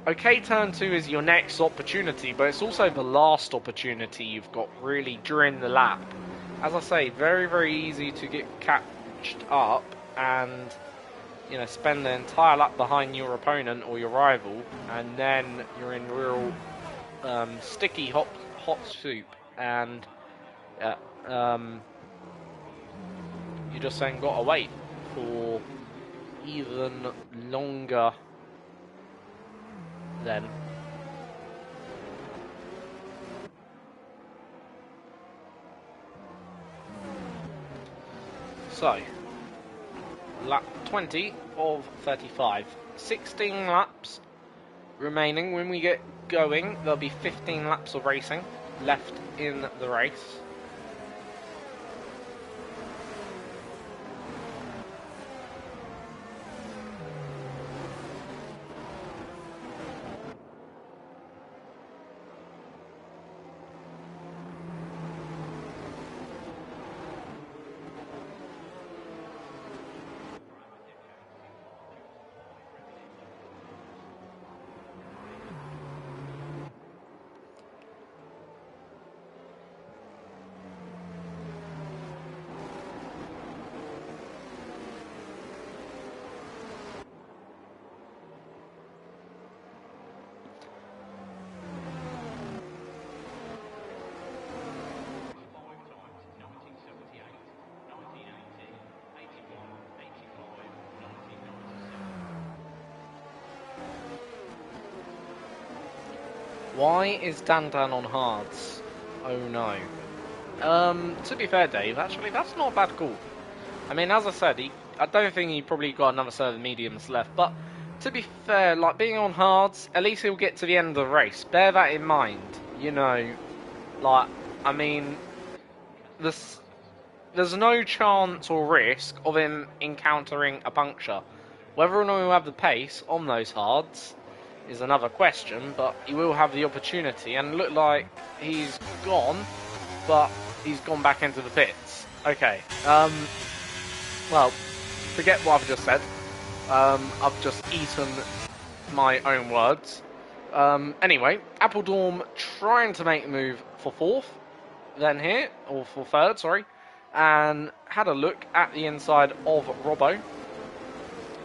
Okay, turn 2 is your next opportunity, but it's also the last opportunity you've got really during the lap. As I say, very, very easy to get catched up and, you know, spend the entire lap behind your opponent or your rival, and then you're in real sticky hot soup, and you just then got to wait for even longer then. So, lap 20 of 35. 16 laps remaining. When we get going, there'll be 15 laps of racing left in the race. Why is Dan on hards? Oh no. To be fair, Dave, actually, that's not a bad call. I mean, as I said, I don't think he probably got another set of mediums left, but to be fair, like being on hards, at least he'll get to the end of the race. Bear that in mind. You know, like, I mean, there's no chance or risk of him encountering a puncture. Whether or not he'll have the pace on those hards is another question, but he will have the opportunity, and look like he's gone, but he's gone back into the pits. Okay, well, forget what I've just said. I've just eaten my own words. Anyway, Appledorm trying to make a move for fourth, then here, or for third, sorry, and had a look at the inside of Robbo.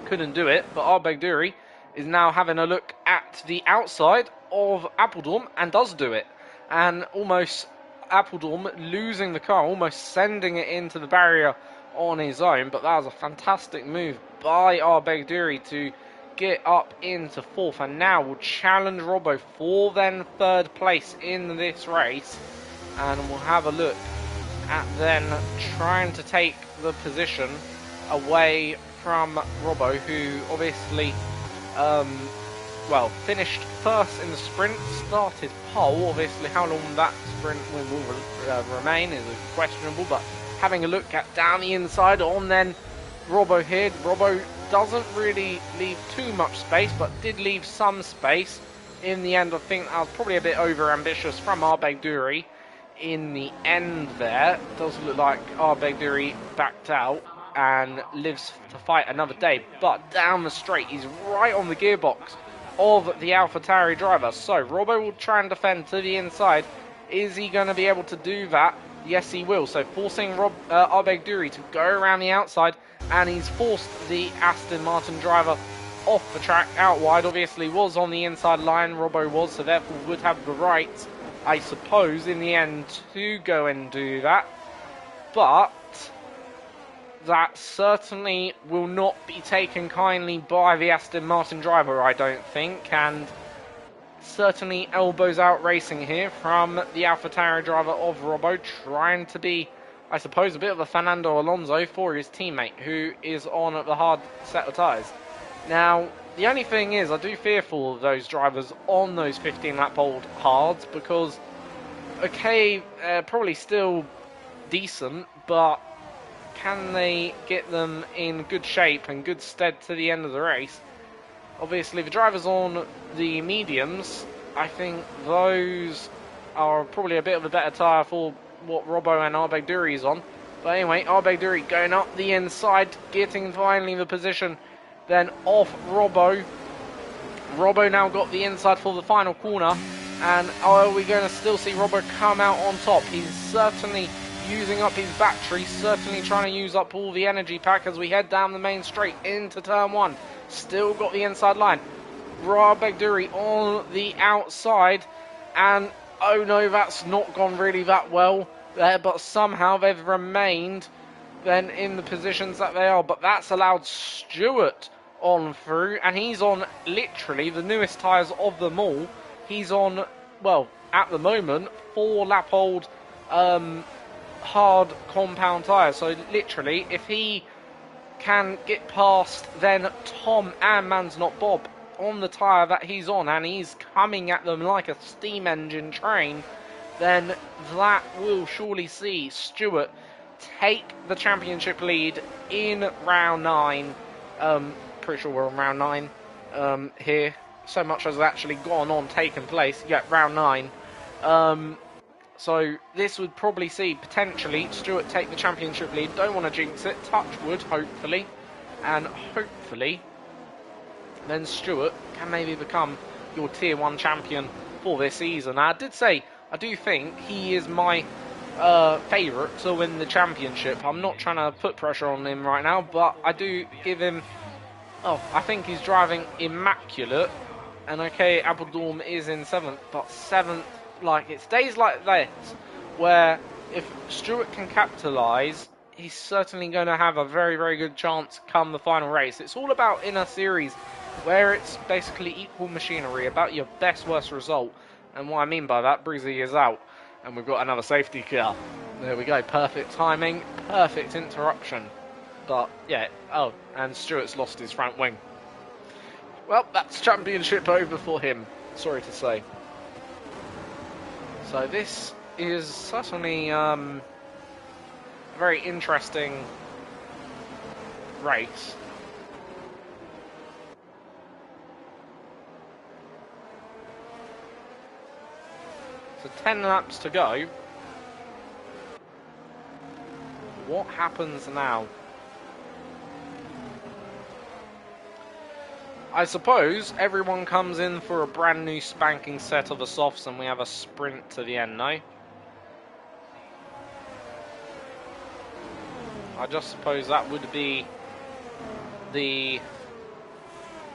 Couldn't do it, but Arbeck is now having a look at the outside of Appledorm and does do it. And almost Appledorm losing the car, almost sending it into the barrier on his own. But that was a fantastic move by Arbeck to get up into fourth, and now will challenge Robbo for then third place in this race. And we'll have a look at then trying to take the position away from Robbo, who obviously, well, finished first in the sprint, started pole. Obviously, how long that sprint will remain is questionable, but having a look at down the inside on then Robbo here. Robbo doesn't really leave too much space, but did leave some space. In the end, I think that was probably a bit over-ambitious from Arbeck in the end there. Does look like Arbeck backed out and lives to fight another day, but down the straight, he's right on the gearbox of the AlphaTauri driver. So Robbo will try and defend to the inside. Is he going to be able to do that? Yes, he will. So forcing Arbeck to go around the outside, and he's forced the Aston Martin driver off the track out wide. Obviously was on the inside line, Robbo was, so therefore would have the right, I suppose, in the end to go and do that. But that certainly will not be taken kindly by the Aston Martin driver, I don't think, and certainly elbows out racing here from the AlphaTauri driver of Robbo, trying to be, I suppose, a bit of a Fernando Alonso for his teammate, who is on the hard set of tyres. Now, the only thing is, I do fear for those drivers on those 15-lap old hards, because, okay, probably still decent, but can they get them in good shape and good stead to the end of the race? Obviously, the drivers on the mediums, I think those are probably a bit of a better tyre for what Robbo and Arbeck is on. But anyway, Arbeck going up the inside, getting finally the position then off Robbo. Robbo now got the inside for the final corner, and are we going to still see Robbo come out on top? He's certainly using up his battery, certainly trying to use up all the energy pack as we head down the main straight into turn one. Still got the inside line. Arbeck on the outside, and oh no, that's not gone really that well there, but somehow they've remained then in the positions that they are. But that's allowed Stewart on through, and he's on literally the newest tyres of them all. He's on, well, at the moment, 4-lap old hard compound tyres. So literally, if he can get past then Tom and Man's Not Bob on the tyre that he's on, and he's coming at them like a steam engine train, then that will surely see Stewart take the championship lead in round 9. Pretty sure we're on round 9 here. So much has actually gone on, taken place. Yeah, round 9. So this would probably see potentially Stewart take the championship lead. Don't want to jinx it. Touch wood, hopefully. And hopefully then Stewart can maybe become your Tier 1 champion for this season. Now, I did say, I do think he is my favourite to win the championship. I'm not trying to put pressure on him right now, but I do give him... Oh, I think he's driving immaculate. And okay, Appledorm is in 7th, but 7th, like, it's days like this where if Stewart can capitalise, he's certainly going to have a very, very good chance come the final race. It's all about in a series where it's basically equal machinery, about your best, worst result. And what I mean by that, Breezy is out, and we've got another safety car. There we go, perfect timing, perfect interruption. But, yeah, oh, and Stewart's lost his front wing. Well, that's championship over for him. Sorry to say. So this is certainly a very interesting race. So 10 laps to go. What happens now? I suppose everyone comes in for a brand new spanking set of the softs and we have a sprint to the end, no? I just suppose that would be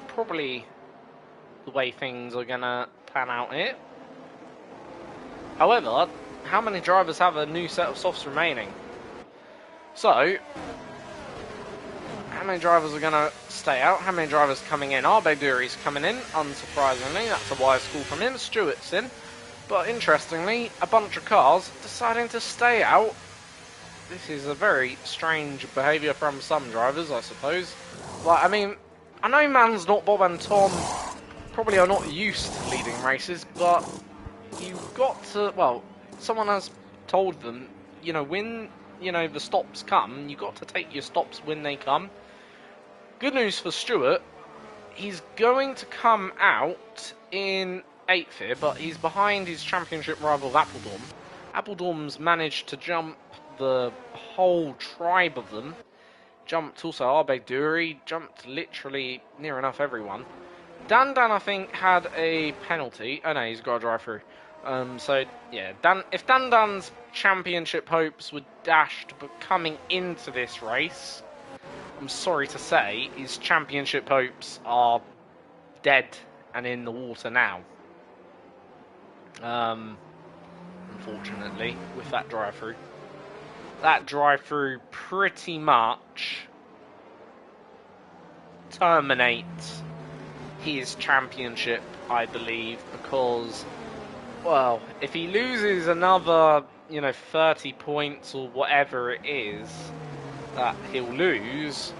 probably the way things are gonna pan out here. However, how many drivers have a new set of softs remaining? So, how many drivers are going to stay out? How many drivers coming in? Arbedury's coming in, unsurprisingly. That's a wise call from him. Stewart's in. But interestingly, a bunch of cars deciding to stay out. This is a very strange behaviour from some drivers, I suppose. Like, I mean, I know Man's Not Bob and Tom probably are not used to leading races, but you've got to, well, someone has told them, you know, when, you know, the stops come, you've got to take your stops when they come. Good news for Stewart, he's going to come out in 8th here, but he's behind his championship rival of Appledorn. Appledorn's managed to jump the whole tribe of them. Jumped also Arbedury, jumped literally near enough everyone. Dan, I think, had a penalty. Oh no, he's got to drive through. So, yeah, if Dan's championship hopes were dashed but coming into this race, I'm sorry to say, his championship hopes are dead and in the water now. Unfortunately, with that drive-through. That drive-through pretty much terminates his championship, I believe, because, well, if he loses another, 30 points or whatever it is that he'll lose,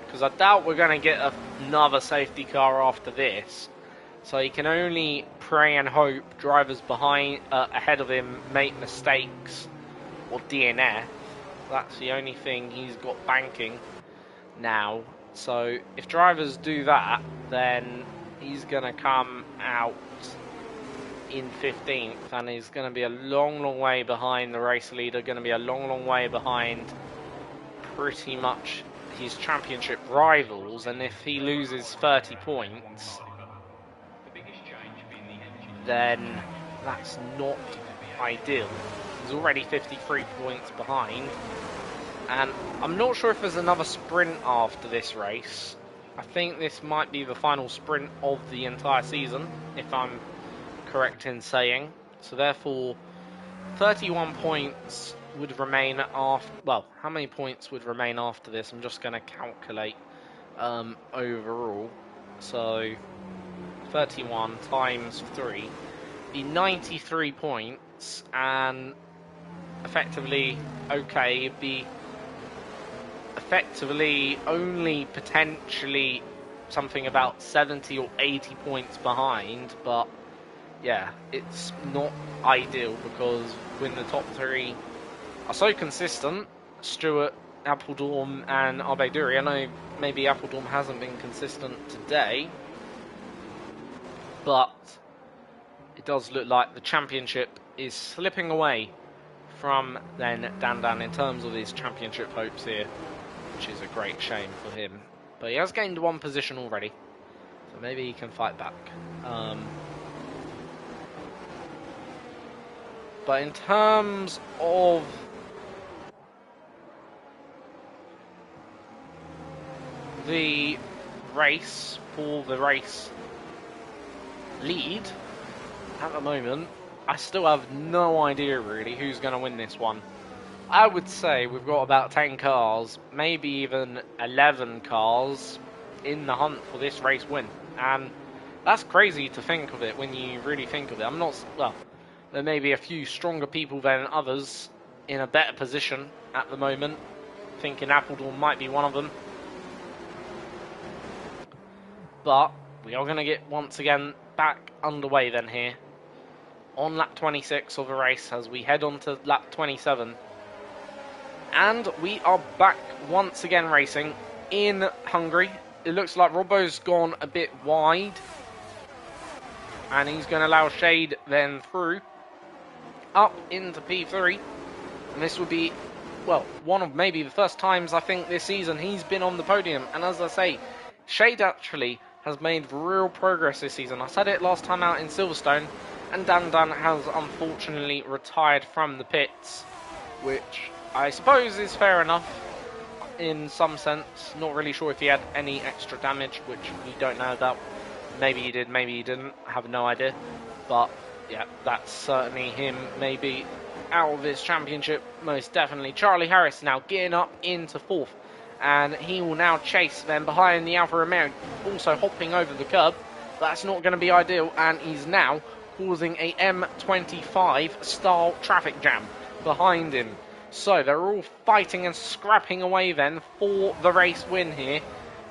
because I doubt we're going to get another safety car after this, so he can only pray and hope drivers ahead of him make mistakes or DNF. That's the only thing he's got banking now. So if drivers do that, then he's going to come out in 15th, and he's going to be a long, long way behind the race leader, going to be a long, long way behind pretty much his championship rivals. And if he loses 30 points, then that's not ideal. He's already 53 points behind. And I'm not sure if there's another sprint after this race. I think this might be the final sprint of the entire season, if I'm correct in saying. So therefore, 31 points would remain after... Well, how many points would remain after this? I'm just going to calculate overall. So 31 times 3 be 93 points, and effectively, okay, it'd be effectively only potentially something about 70 or 80 points behind, but yeah, it's not ideal because when the top three are so consistent, Stewart, Appledorn and Arbedury, I know maybe Appledorn hasn't been consistent today, but it does look like the championship is slipping away from then Dan in terms of his championship hopes here, which is a great shame for him. But he has gained one position already, so maybe he can fight back. But in terms of the race, for the race lead, at the moment, I still have no idea really who's going to win this one. I would say we've got about 10 cars, maybe even 11 cars in the hunt for this race win. And that's crazy to think of it when you really think of it. Well, there may be a few stronger people than others in a better position at the moment. Thinking Appledorn might be one of them. But we are going to get once again back underway then here on lap 26 of the race as we head on to lap 27. And we are back once again racing in Hungary. It looks like Robbo's gone a bit wide. And he's going to allow Shade then through up into P3. And this would be, well, one of maybe the first times I think this season he's been on the podium. And as I say, Shade actually has made real progress this season. I said it last time out in Silverstone. And Dan has unfortunately retired from the pits, which I suppose is fair enough in some sense. Not really sure if he had any extra damage, which we don't know about. Maybe he did, maybe he didn't. I have no idea. But yeah, that's certainly him maybe out of his championship, most definitely. Charlie Harris now getting up into 4th. And he will now chase them behind the Alfa Romeo, also hopping over the curb. That's not going to be ideal, and he's now causing a M25 style traffic jam behind him. So they're all fighting and scrapping away then for the race win here,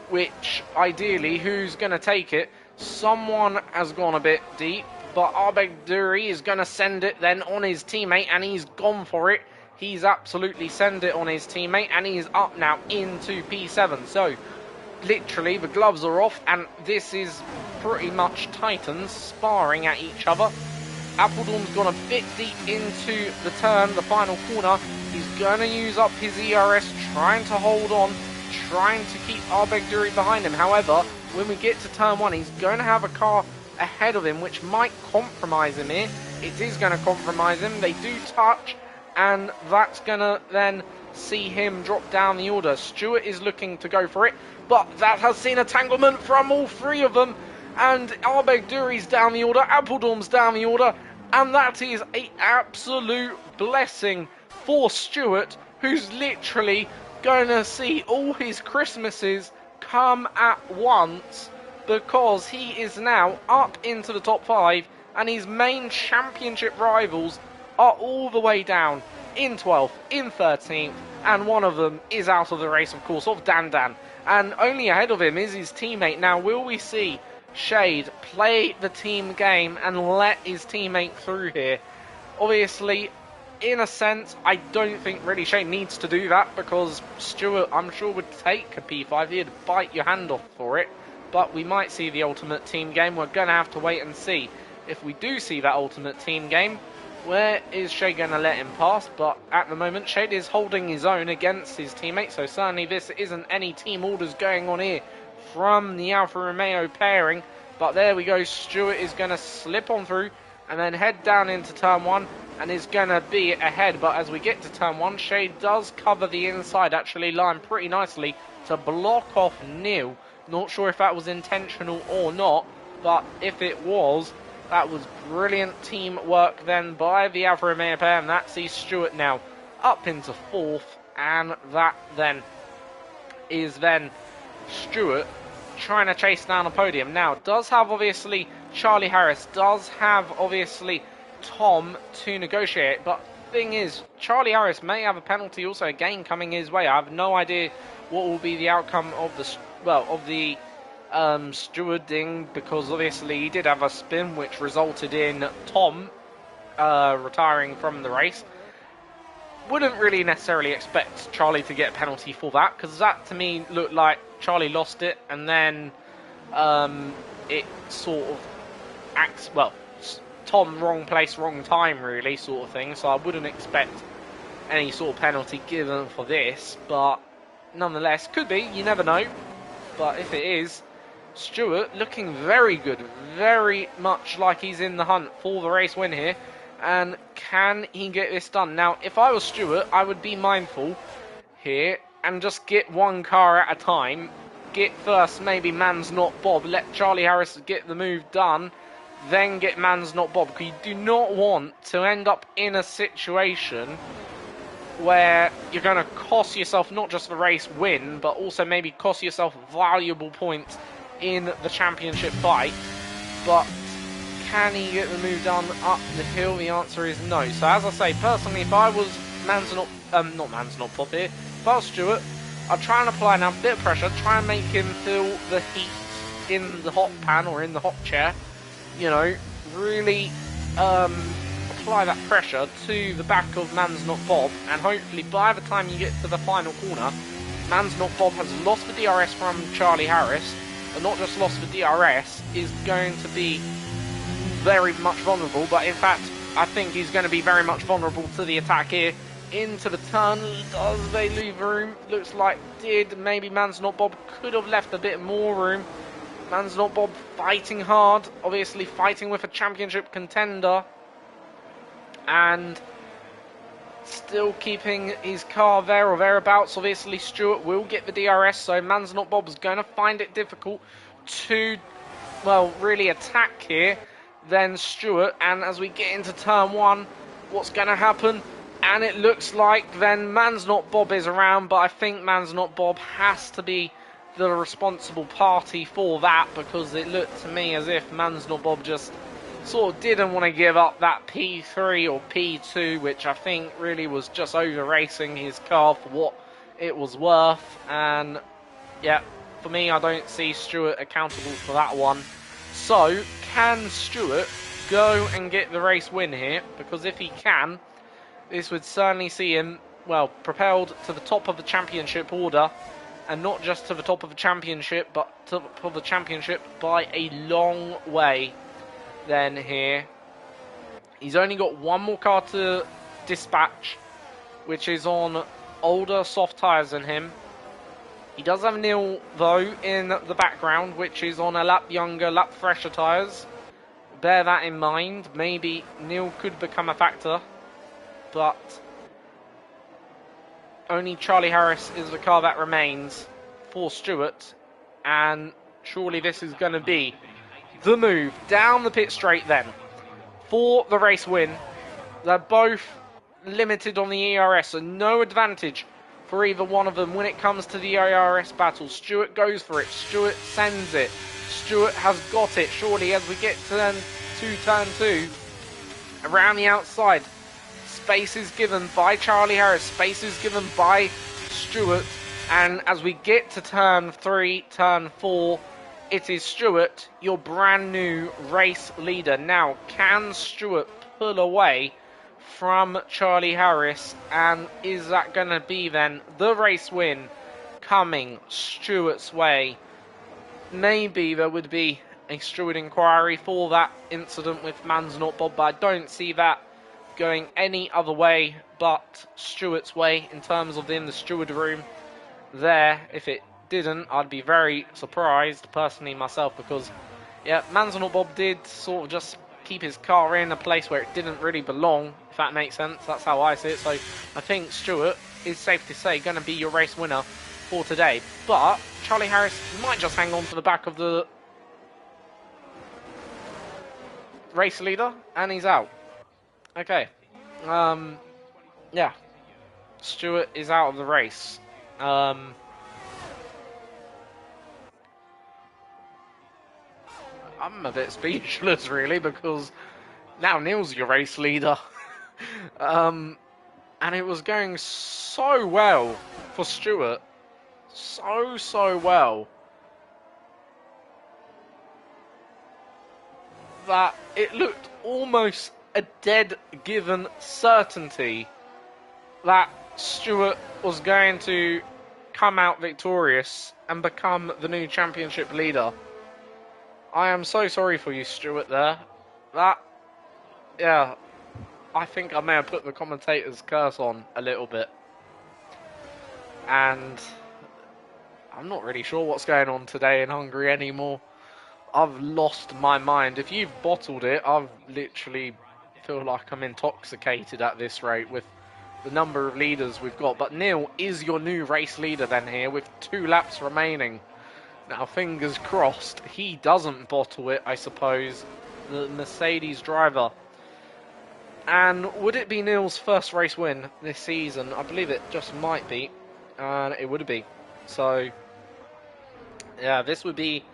which ideally, who's going to take it? Someone has gone a bit deep, but Arbegduri is going to send it then on his teammate, and he's gone for it. He's absolutely sent it on his teammate, and he's up now into P7. So literally the gloves are off, and this is pretty much Titans sparring at each other. Appledorn's gone a bit deep into the turn, the final corner. He's going to use up his ERS, trying to hold on, trying to keep Arbegduri behind him. However, when we get to turn 1, he's going to have a car ahead of him, which might compromise him here. It is going to compromise him. They do touch, and that's going to then see him drop down the order. Stewart is looking to go for it, but that has seen entanglement from all three of them. And Arbegduri's down the order, Appledorn's down the order, and that is an absolute blessing for Stewart, who's literally going to see all his Christmases come at once, because he is now up into the top 5, and his main championship rivals are all the way down in 12th, in 13th, and one of them is out of the race, of course, of Dan. And only ahead of him is his teammate. Now, will we see Shade play the team game and let his teammate through here? Obviously, in a sense, I don't think really Shade needs to do that, because Stewart, I'm sure, would take a P5. He'd bite your hand off for it. But we might see the ultimate team game. We're going to have to wait and see. If we do see that ultimate team game, where is Shade going to let him pass? But at the moment, Shade is holding his own against his teammate. So certainly this isn't any team orders going on here from the Alfa Romeo pairing. But there we go. Stewart is going to slip on through and then head down into turn 1 and is going to be ahead. But as we get to turn 1, Shade does cover the inside, actually line pretty nicely to block off Neil. Not sure if that was intentional or not, but if it was, that was brilliant teamwork then by the Alfa Romeo pair, and that sees Stewart now up into 4th, and that then is then Stewart trying to chase down a podium. Now, does have obviously Charlie Harris, does have obviously Tom to negotiate, but thing is, Charlie Harris may have a penalty also again coming his way. I have no idea what will be the outcome of the stewarding, because obviously he did have a spin which resulted in Tom retiring from the race. Wouldn't really necessarily expect Charlie to get a penalty for that, because that to me looked like Charlie lost it, and then it sort of acts, well, Tom wrong place, wrong time really, sort of thing. So I wouldn't expect any sort of penalty given for this, but nonetheless, could be, you never know. But if it is, Stewart looking very good, very much like he's in the hunt for the race win here. And can he get this done? Now, if I was Stewart, I would be mindful here and just get one car at a time. Get first maybe Man's Not Bob, let Charlie Harris get the move done, then get Man's Not Bob, because you do not want to end up in a situation where you're going to cost yourself not just the race win, but also maybe cost yourself valuable points in the championship fight. But can he get the move done up the hill? The answer is no. So as I say, personally, if I was not Man's Not Bob here, if I was Stewart, I'd try and apply now a bit of pressure, try and make him feel the heat in the hot pan or in the hot chair, you know, really apply that pressure to the back of Man's Not Bob, and hopefully by the time you get to the final corner, Man's Not Bob has lost the DRS from Charlie Harris, and not just lost the DRS, is going to be very much vulnerable, but in fact, I think he's going to be very much vulnerable to the attack here. Into the turn, does they leave room? Looks like did. Maybe Man's Not Bob could have left a bit more room. Man's Not Bob fighting hard, obviously fighting with a championship contender, and still keeping his car there or thereabouts. Obviously Stewart will get the DRS, so Man's Not Bob's going to find it difficult to, well, really attack here than Stewart. And as we get into turn one, what's going to happen? And it looks like then Man's Not Bob is around, but I think Man's Not Bob has to be the responsible party for that, because it looked to me as if Man's Not Bob just sort of didn't want to give up that P3 or P2, which I think really was just over racing his car for what it was worth. And yeah, for me, I don't see Stewart accountable for that one. So can Stewart go and get the race win here? Because if he can, this would certainly see him, well, propelled to the top of the championship order, and not just to the top of the championship, but to the top of the championship by a long way. Then here, he's only got one more car to dispatch, which is on older soft tyres than him. He does have Neil though in the background, which is on a lap younger, lap fresher tyres. Bear that in mind. Maybe Neil could become a factor, but only Charlie Harris is the car that remains for Stewart, and surely this is going to be the move down the pit straight then for the race win. They're both limited on the ERS, so no advantage for either one of them when it comes to the ERS battle. Stewart goes for it. Stewart sends it. Stewart has got it. Surely as we get to turn two, around the outside, space is given by Charlie Harris. Space is given by Stewart. And as we get to turn three, turn four, it is Stewart, your brand new race leader. Now, can Stewart pull away from Charlie Harris? And is that going to be then the race win coming Stewart's way? Maybe there would be a Stewart inquiry for that incident with Man's Not Bob, but I don't see that going any other way but Stewart's way in terms of in the steward room there. If it didn't, I'd be very surprised personally myself, because yeah, Man's Not Bob did sort of just keep his car in a place where it didn't really belong, if that makes sense. That's how I see it. So I think Stewart is safe to say going to be your race winner for today, but Charlie Harris might just hang on to the back of the race leader and he's out. Okay, yeah, Stewart is out of the race. I'm a bit speechless, really, because now Neil's your race leader. And it was going so well for Stewart. So well. That it looked almost a dead given certainty that Stewart was going to come out victorious and become the new championship leader. I am so sorry for you, Stewart, there. That, yeah, I think I may have put the commentator's curse on a little bit. And I'm not really sure what's going on today in Hungary anymore. I've lost my mind. If you've bottled it, I've literally feel like I'm intoxicated at this rate with the number of leaders we've got. But Neil is your new race leader then here with 2 laps remaining. Now, fingers crossed, he doesn't bottle it, I suppose, the Mercedes driver. And would it be Neil's first race win this season? I believe it just might be, and it would be. So, yeah, this would be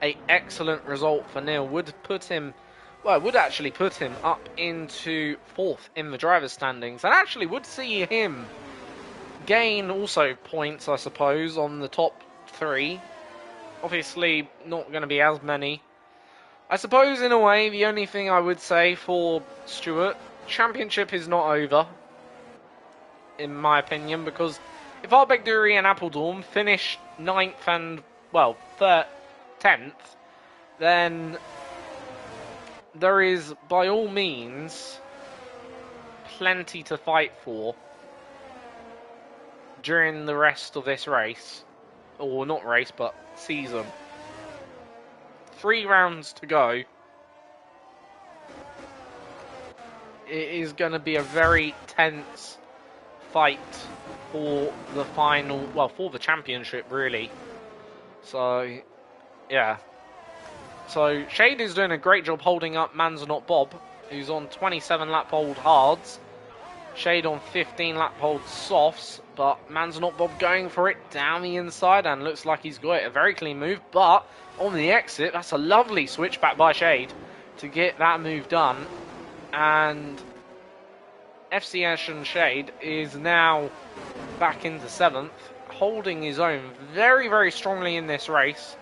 an excellent result for Neil. Would put him, well, it would actually put him up into 4th in the driver's standings, and actually would see him gain also points, I suppose, on the top 3. Obviously, not going to be as many. I suppose, in a way, the only thing I would say for Stuart, Championship is not over, in my opinion, because if Arbeck-Dury and Appledorn finish 9th and, well, 10th, then there is, by all means, plenty to fight for during the rest of this race. Or not race, but season. 3 rounds to go. It is going to be a very tense fight for the final, well, for the championship, really. So, yeah. So, Shade is doing a great job holding up Man's Not Bob, who's on 27 lap hold hards. Shade on 15 lap hold softs, but Man's Not Bob going for it down the inside, and looks like he's got it. A very clean move, but on the exit, that's a lovely switchback by Shade to get that move done. And FCS and Shade is now back into 7th, holding his own very, very strongly in this race.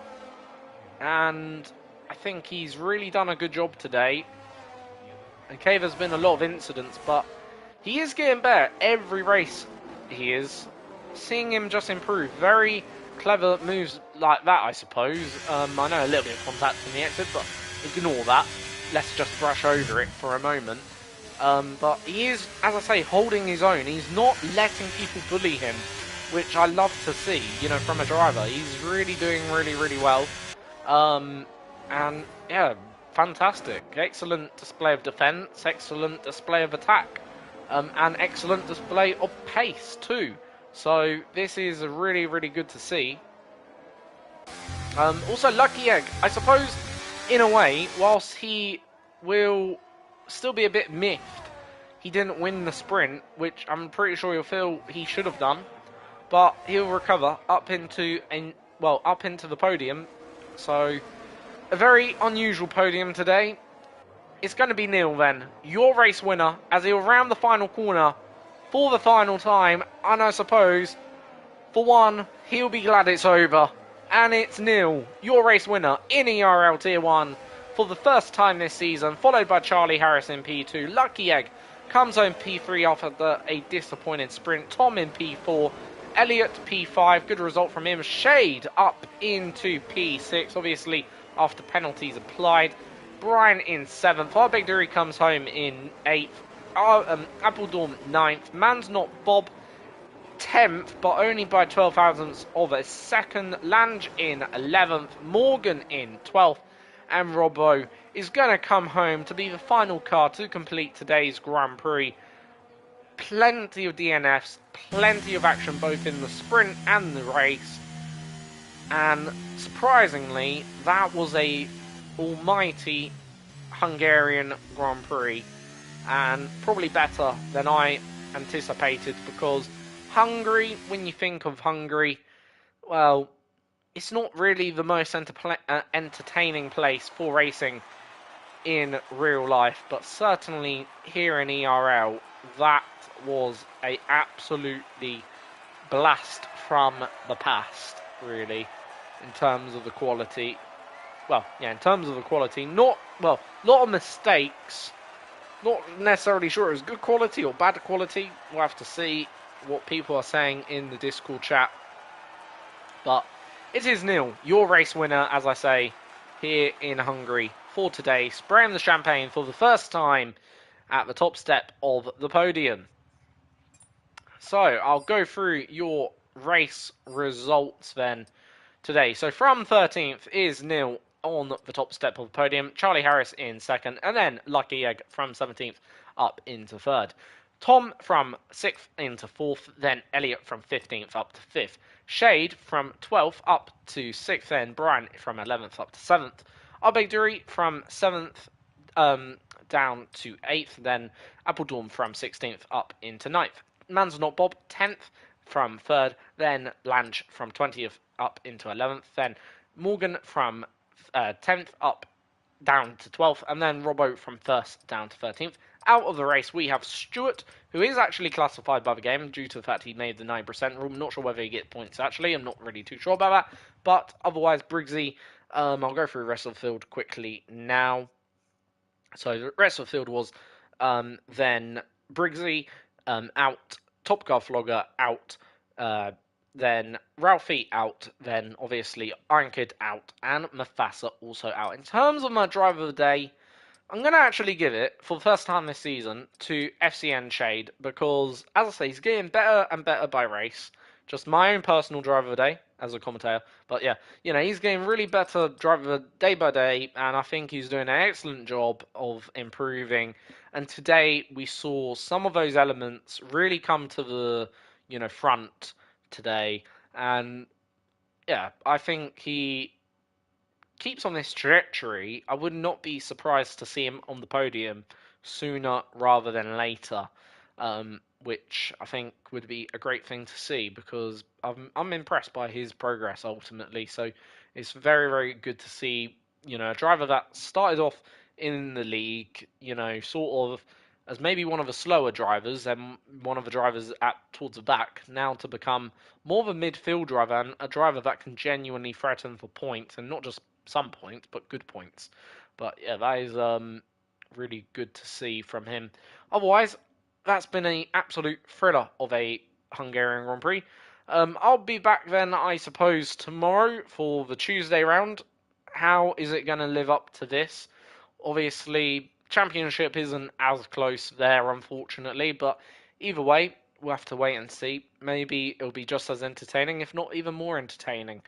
And I think he's really done a good job today. Okay, there's been a lot of incidents, but he is getting better every race. He is. Seeing him just improve. Very clever moves like that, I suppose. I know a little bit of contact in the exit, but ignore that. Let's just brush over it for a moment. But he is, as I say, holding his own. He's not letting people bully him, which I love to see, you know, from a driver. He's really doing really, really well. And, yeah, fantastic. Excellent display of defence, excellent display of attack, and excellent display of pace, too. So, this is really, really good to see. Also, Lucky Egg, I suppose, in a way, whilst he will still be a bit miffed he didn't win the sprint, which I'm pretty sure he'll feel he should have done, but he'll recover up into the podium. So a very unusual podium today. It's going to be Neil then, your race winner, as he'll round the final corner for the final time, and I suppose for one he'll be glad it's over. And it's Neil, your race winner in ERL Tier 1 for the first time this season, followed by Charlie Harris in P2. Lucky Egg comes home P3 after a disappointing sprint. Tom in P4. Elliot P5. Good result from him. Shade up into P6, obviously after penalties applied. Brian in 7th. Arbeck-Dury comes home in 8th. Appledorn 9th. Man's Not Bob 10th, but only by 12 thousandths of a second. Lange in 11th. Morgan in 12th. And Robbo is going to come home to be the final car to complete today's Grand Prix. Plenty of DNFs, plenty of action both in the sprint and the race. And surprisingly, that was a almighty Hungarian Grand Prix. And probably better than I anticipated, because Hungary, when you think of Hungary, well, it's not really the most entertaining place for racing in real life, but certainly here in ERL, that was a absolutely blast from the past, really, in terms of the quality. Well, yeah, in terms of the quality, a lot of mistakes. Not necessarily sure it was good quality or bad quality. We'll have to see what people are saying in the Discord chat. But it is Neil, your race winner, as I say, here in Hungary for today, spraying the champagne for the first time at the top step of the podium. So, I'll go through your race results then today. So, from 13th is Neil on the top step of the podium, Charlie Harris in 2nd, and then Lucky Egg from 17th up into 3rd. Tom from 6th into 4th, then Elliot from 15th up to 5th. Shade from 12th up to 6th, then Brian from 11th up to 7th. Arbeck-Dury from 7th down to 8th, then Appledorn from 16th up into 9th. Man's Not Bob 10th from 3rd, then Lange from 20th up into 11th, then Morgan from 10th up down to 12th, and then Robbo from 1st down to 13th. out of the race, we have Stewart, who is actually classified by the game due to the fact he made the 9% rule. I'm not sure whether he gets points actually. I'm not really too sure about that. But otherwise, Briggsy, I'll go through the rest of the field quickly now. So the rest of the field was then Briggsy out, Top Car Flogger out, then Ralphie out, then obviously Iron Kid out, and Mufasa also out. In terms of my driver of the day, I'm going to actually give it, for the first time this season, to FCN Shade, because, as I say, he's getting better and better by race. Just my own personal driver of the day, as a commentator. But yeah, he's getting really better driver day by day, and I think he's doing an excellent job of improving. And today, we saw some of those elements really come to the, front today. And yeah, I think he keeps on this trajectory, I would not be surprised to see him on the podium sooner rather than later, which I think would be a great thing to see because I'm impressed by his progress ultimately. So it's very, very good to see, a driver that started off in the league, sort of as maybe one of the slower drivers and one of the drivers towards the back, now to become more of a midfield driver and a driver that can genuinely threaten for points and not just some points, but good points. But yeah, that is really good to see from him. Otherwise, that's been an absolute thriller of a Hungarian Grand Prix. I'll be back then, I suppose, tomorrow for the Tuesday round. How is it going to live up to this? Obviously, Championship isn't as close there, unfortunately, but either way, we'll have to wait and see. Maybe it'll be just as entertaining, if not even more entertaining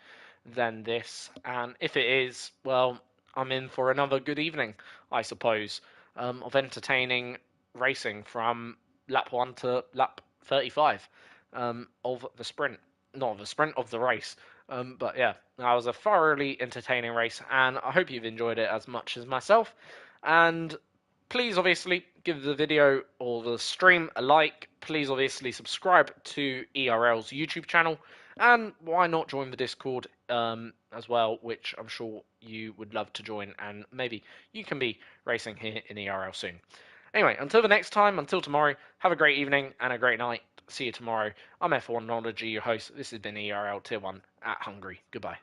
than this. And if it is, well, I'm in for another good evening, I suppose, of entertaining racing from lap 1 to lap 35 of the sprint. Not of the sprint, of the race. But yeah, that was a thoroughly entertaining race, and I hope you've enjoyed it as much as myself. And please, obviously, give the video or the stream a like. Please, obviously, subscribe to ERL's YouTube channel. And why not join the Discord as well, which I'm sure you would love to join. And maybe you can be racing here in ERL soon. Anyway, until the next time, until tomorrow, have a great evening and a great night. See you tomorrow. I'm F1 Knowledge, your host. This has been ERL Tier 1 at Hungary. Goodbye.